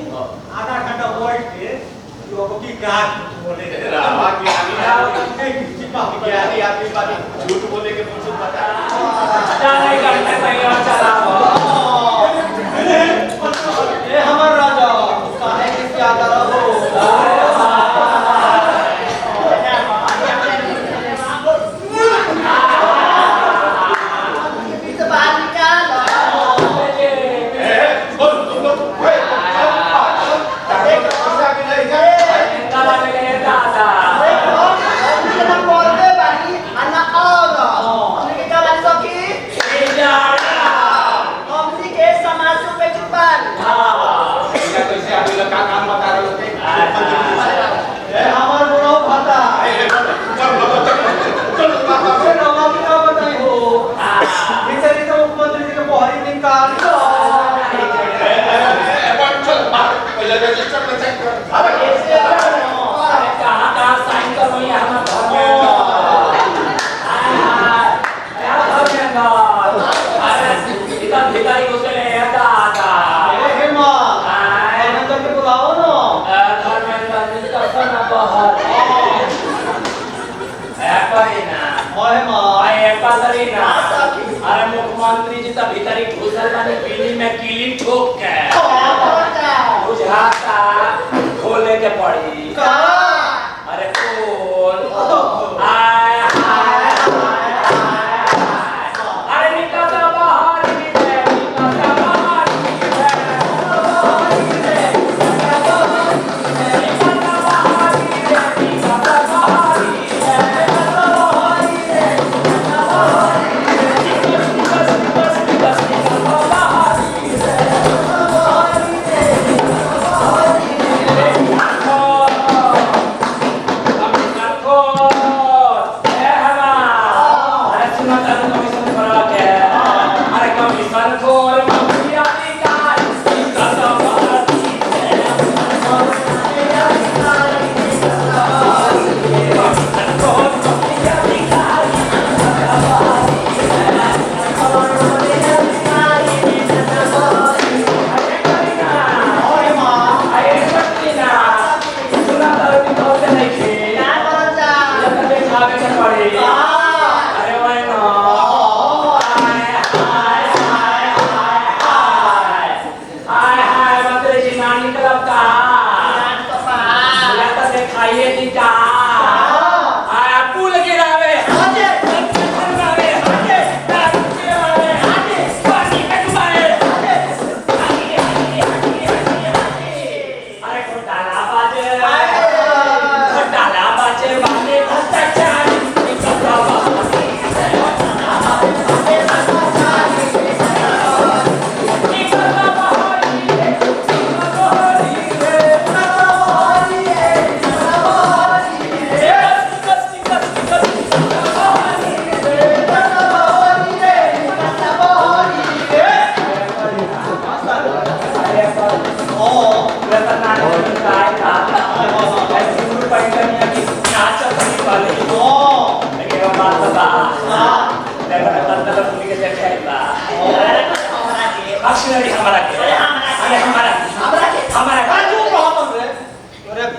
आधा घंटा बैठ के लोगों की गाज बोले रामा की ज्ञानी आदमी बात झूठ बोले के कुछ पता जाने करने तैयार चला ए हमर राजा काहे के क्या करो इस बात निकालो हम बोलते बानी अन्ना और हमने के का बानी सखी हमनी के समाज पे चिपाल कैसे आदमी लोग का काम बता रहे होते ए हमर बड़ो भाता से नवा की का बताई हो इसे तो मुख्यमंत्री जी के बहरी निकाल दो कहाँ साइन करो ये हमारा घर में अरे इधर भिखारी को चले दादा ए हेमा आनंद के बुलाओ ना घर में बंद कर ना बाहर हेमा अरे मुख्यमंत्री जी तब भीतर घुसल बानी बिल्ली में कीली ठोक के बुझाता खोले के पड़ी का अरे खोल आय आय अरे निकल जा बाहर निकल जा बाहर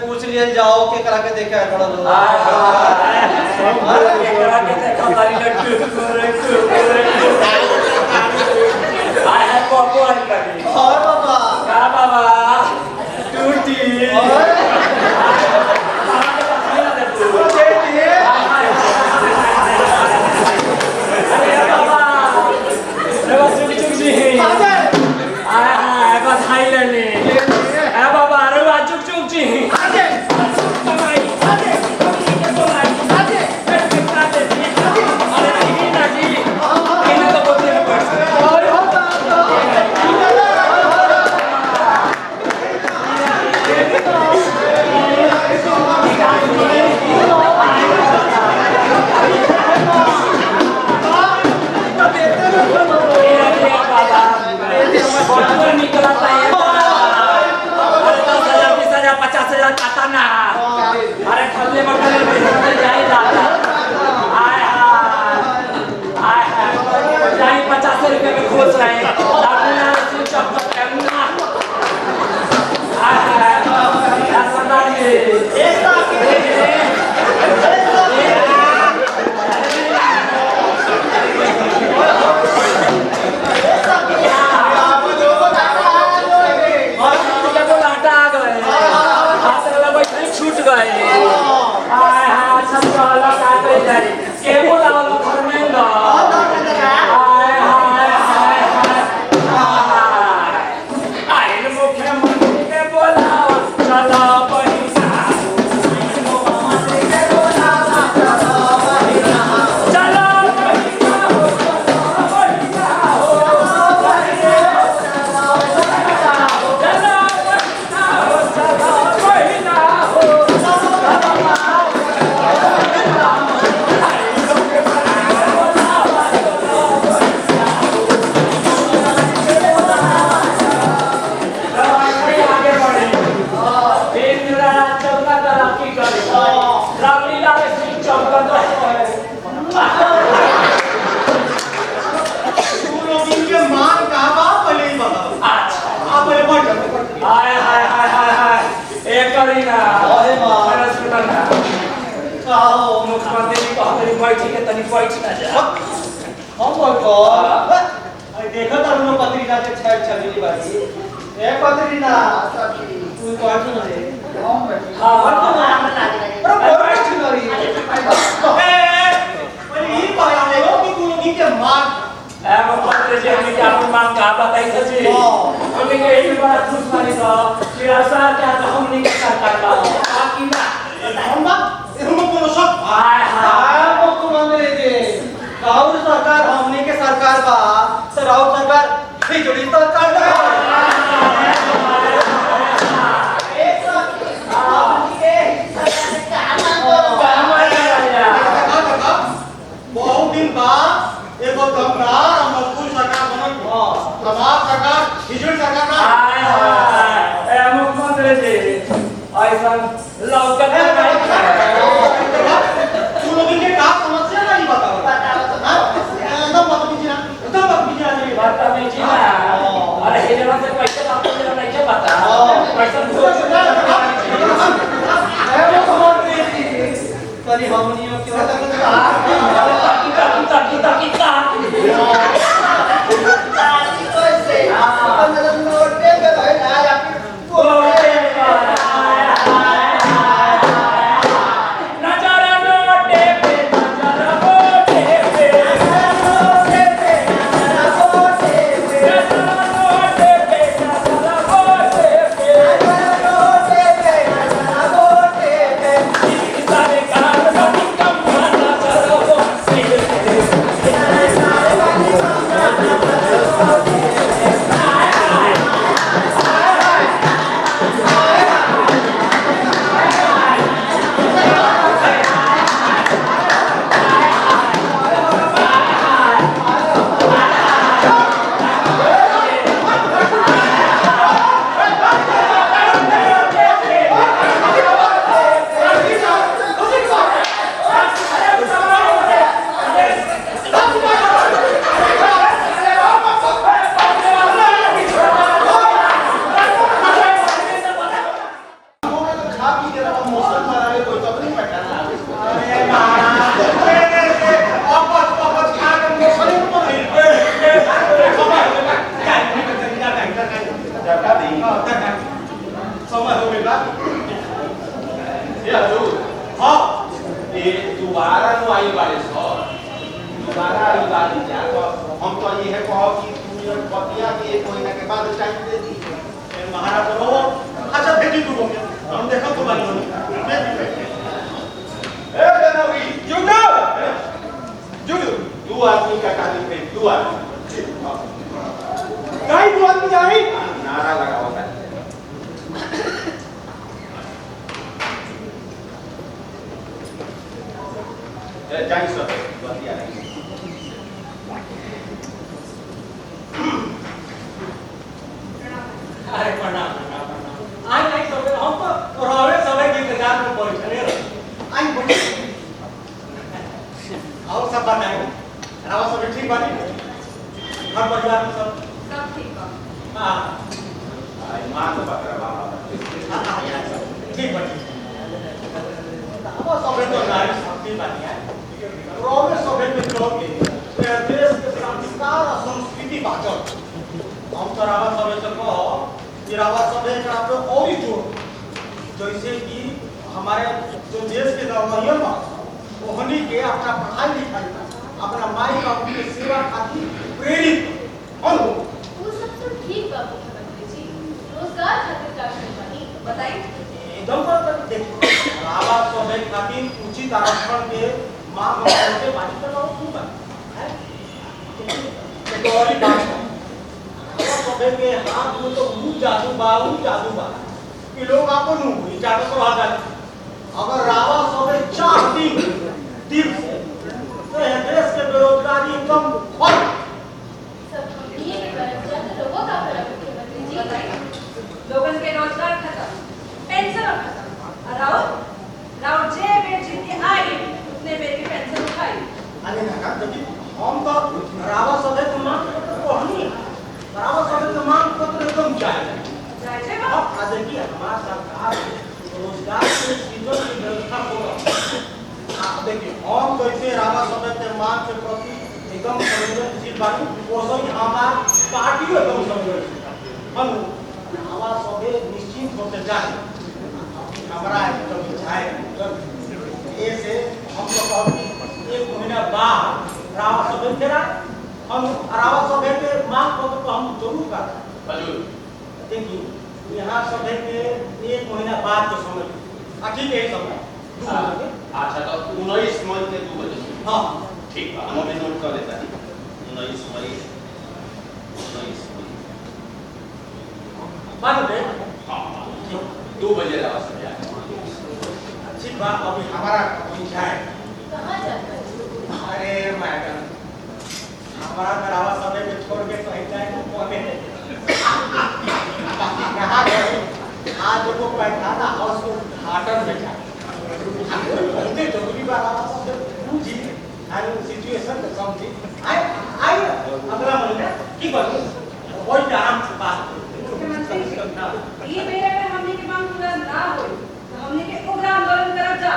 पूछ लिए जाओ के करा के देखा है बड़ा लोग और बाबा लेने ए बाबा अरे चुप चुप जी आजे कमाई आजे के बोलाई आजे अरे नहीं ना जी इन्हें तो बोलते हैं बस और होता देखो तारू पत्रिका के छेड़ छबीली बाजी ए पत्रिका तू कौन सुन रे हां अरे बैठ नरी ए पहले ई पाया ले कि तू लोग के मार ए पत्र जे हम के अपन मांग का बताई छ जी हमने के एक बार खुश मानी तो मेरा साथ क्या तो हमने के सरकार का बाकी ना हम कोनो सब हाय हाय मुख्यमंत्री जी राहुल सरकार हमने के सरकार बा तो राहुल सरकार खिचड़ी सरकार बा बहुत दिन बाद एगो दमदार और मजबूत सरकार बनल तमाम सरकार खिचड़ी सरकार ना हाय हाय ए मुख्यमंत्री जी ऐसा लौकत तू लोग के का समस्या नहीं बताओ एकदम मत कीजिए बात में जी ना अरे ये जरा से पैसे आपको जरा नहीं क्या पता पैसा तरी हमनियों की दो आदमी गाई दो आदमी जाई नारा लगा होता है जाई सब बतिया नहीं अरे प्रणाम प्रणाम प्रणाम आई नहीं सब हम तो रहे सब के इंतजार में बैठे रहे आई बोल और सब बनाए राव सब ठीक बानी घर परिवार में सब ठीक बा। हां आई मां तो बकरा बाबा ठीक बानी अब सब तो नारी शक्ति बानी है रोवे सब में लोग देश के संस्कार और संस्कृति बाचल हम तो रावा सब से कहो कि रावा सब एकरा पे और ही जोड़ जैसे कि हमारे जो देश के नवयुवक बा ओहनी के अपना पढ़ाई लिखाई अपना माई बाबू के सेवा खातिर प्रेरित और वो सब तो ठीक बा मुख्यमंत्री जी। रोजगार खातिर का बानी बताइए। एकदम पर देखो रावा सब खातिर उचित आरक्षण के मांग करके बात कर रहा हूं तू है तो और बात सबे के हाथ में तो मुंह जादू बा कि लोग आपन मुंह जादू को आ जाए अगर रावा सबे चाहती दिल से तो यह देश के बेरोजगारी कम हो सब ये के कारण ज्यादा लोगों का फर्क मुख्यमंत्री जी बताइए। लोगन के रोजगार खत्म, पेंशन खत्म। राउर जे बेर जीत के आई उतने बेर की पेंशन उठाई। अरे ना देखिए हम तो रावा सबे के मांग को हनी रावा सबे के मांग पत्र एकदम जाए जाय छे अब बा। आज की हमारा सरकार रोजगार के सृजन की व्यवस्था हो आप देखिए हम कैसे रावा समय के मांग के प्रति एकदम संवेदनशील बानी ओसो ही हमार पार्टी एकदम संवेदनशील हम रावा सबे निश्चिंत होते जाए हमारा एकदम जाए ऐसे हम तो कहते एक महीना बाद रावा सबे तेरा हम रावा सबे के मांग पत्र को हम जरूर करते हजूर देखिए यहाँ सब है कि एक महीना बाद तो समय ठीक है समय अच्छा तो 19 मई के 2 बजे हाँ ठीक है हम नोट कर लेता है 19 मई बाद में हाँ 2 बजे रात समय आए ठीक बात अभी हमारा पूछा है कहाँ जाता है? अरे मैडम हमारा करावा समय में छोड़ के कहीं जाए तो पौने कहाँ गए आज वो पैखाना हाउस को उद्घाटन में जा बहुत जरूरी बात आप सब जी आई सिचुएशन को समझी आई अगला महीना की बात कोई आराम से बात मुख्यमंत्री ये बेरे में हमने के मांग पूरा ना हो तो हमने के उग्र आंदोलन करब जा।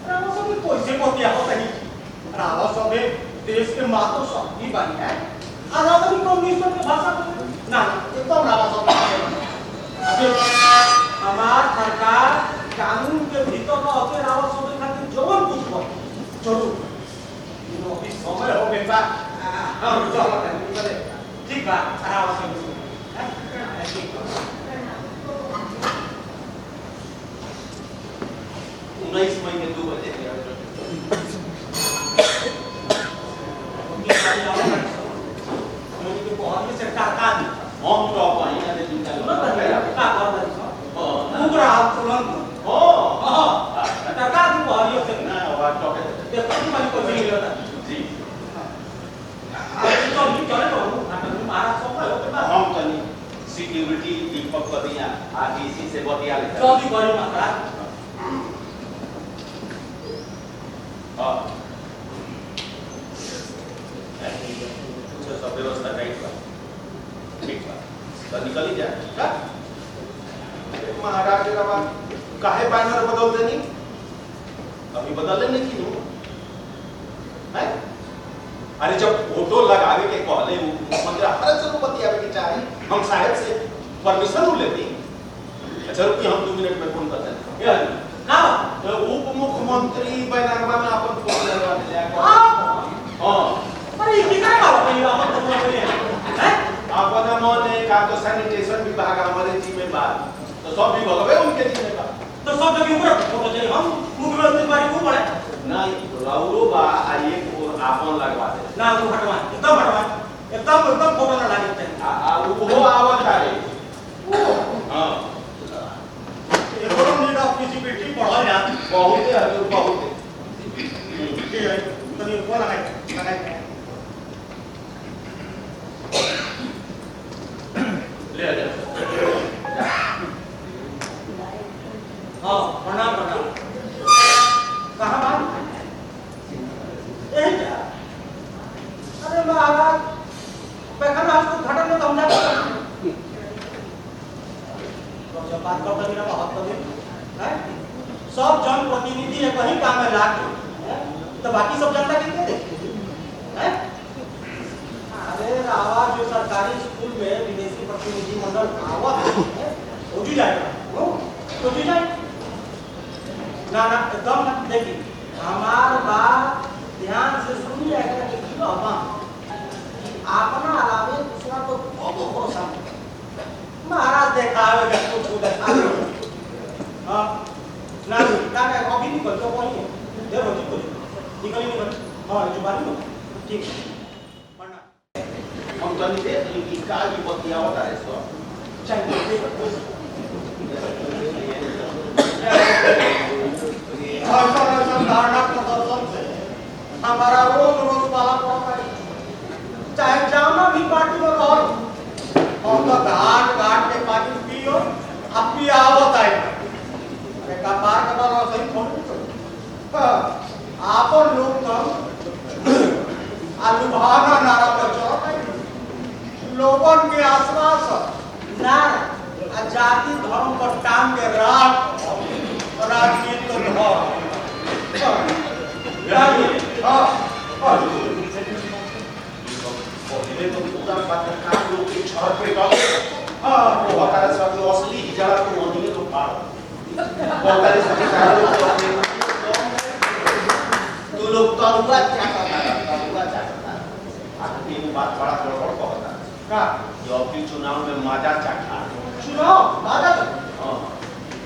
रावा सब कैसे कोतिया होता ही रावा सब देश के मातृ शक्ति बनी है आजादी कम्युनिस्ट की भाषा ना एकदम रावा सब हमार सरकार कानून के भीतर का होते रावा सब खातिर जवन कुछ हो जरूर अभी समय हो गया बा हम चलो ठीक बा रावा सब 19 मई के 2 बजे हम तो पानी ना दे चिंता जी हम तनी सिक्योरिटी दीपक कदिया आरटीसी से बतिया लेता हां सब व्यवस्था टाइट बा ठीक बा तो निकल ही जाए का महाराज रवा काहे बैनर बदल देनी अभी बदलने नहीं की है अरे जब फोटो लगावे के कहले मुख्यमंत्री हर जगह बतियावे के चाहे हम साहब से परमिशन लेती अच्छा रुकिए हम 2 मिनट में फोन करते हैं यार हाँ तो उप मुख्यमंत्री बैनरवा में अपन फोटो लगा दिया हां अरे ये कितना बात है ये आप तो बोल रहे हैं हैं अपना मन है का तो सैनिटेशन विभाग हमारे जिम्मेदार तो सब विभाग है उनके जिम्मेदार तो सब जगह ऊपर फोटो चाहिए हम मुख्यमंत्री बारी को पड़े नहीं राउरो बा आ एक और आपन लगवा दे ना वो हटवा एकदम फोटो ना लागे चाहिए आ वो आवत है हां एगो नीड ऑफ फिजिबिलिटी बढ़ल जा बहुत है बहुत ठीक है तनी को लगाई ले ले हां प्रणाम कहां बात यही क्या अरे महाराज पैखाना घटन में तो हम जाते जब बात करते मेरा बहुत कभी है सब जन प्रतिनिधि है कहीं काम में लाग तो बाकी सब जनता कितने देखते हैं अरे रावा जो सरकारी स्कूल में विदेशी प्रतिनिधि मंडल आवत है वो जी जाएगा तो जी जाए ना एकदम देखिए हमार बात ध्यान से सुनिए अगर कि बाबा अपना अलावे दूसरा तो बहुत भरोसा महाराज देखावे कुछ देखावे हां ना अभी निकल तो वही दे रोटी को निकल हां जो बारी ठीक है हम तो नहीं दे कि काल की बत्तियां होता है इसको चाहिए धारणा प्रदर्शन से हमारा रोज पाला पड़ता है चाहे जाना भी पार्टी में रहो और तो घाट के पानी पियो अब भी आवत है अरे कपार के बार सही फोन आपन लोग तो आलू भाना नारा पर चढ़ लोगन के आसपास नारा जाति धर्म पर टांग के राख राजनीति तो पहले तो पूरा पत्रकार लोग के छड़ पे का वो होता है सब जो असली इजारा को नहीं तो पार होता है सब सारे तो लोग तरुआ चाहता आखिर ये बात बड़ा गड़बड़ का होता है का जो अपनी चुनाव में माजा चाखा चुनाव माजा हां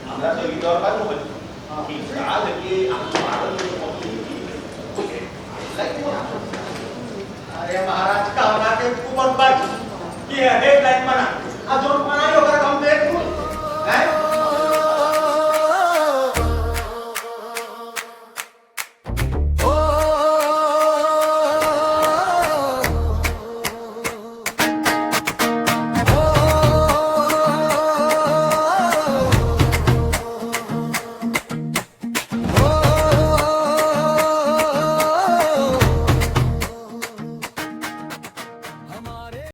हमरा तो इधर का हो कि काल के आंदोलन अरे महाराज का बना के कुबर बात की हेडलाइन बना अब जो बनाई होगा हम देख हैं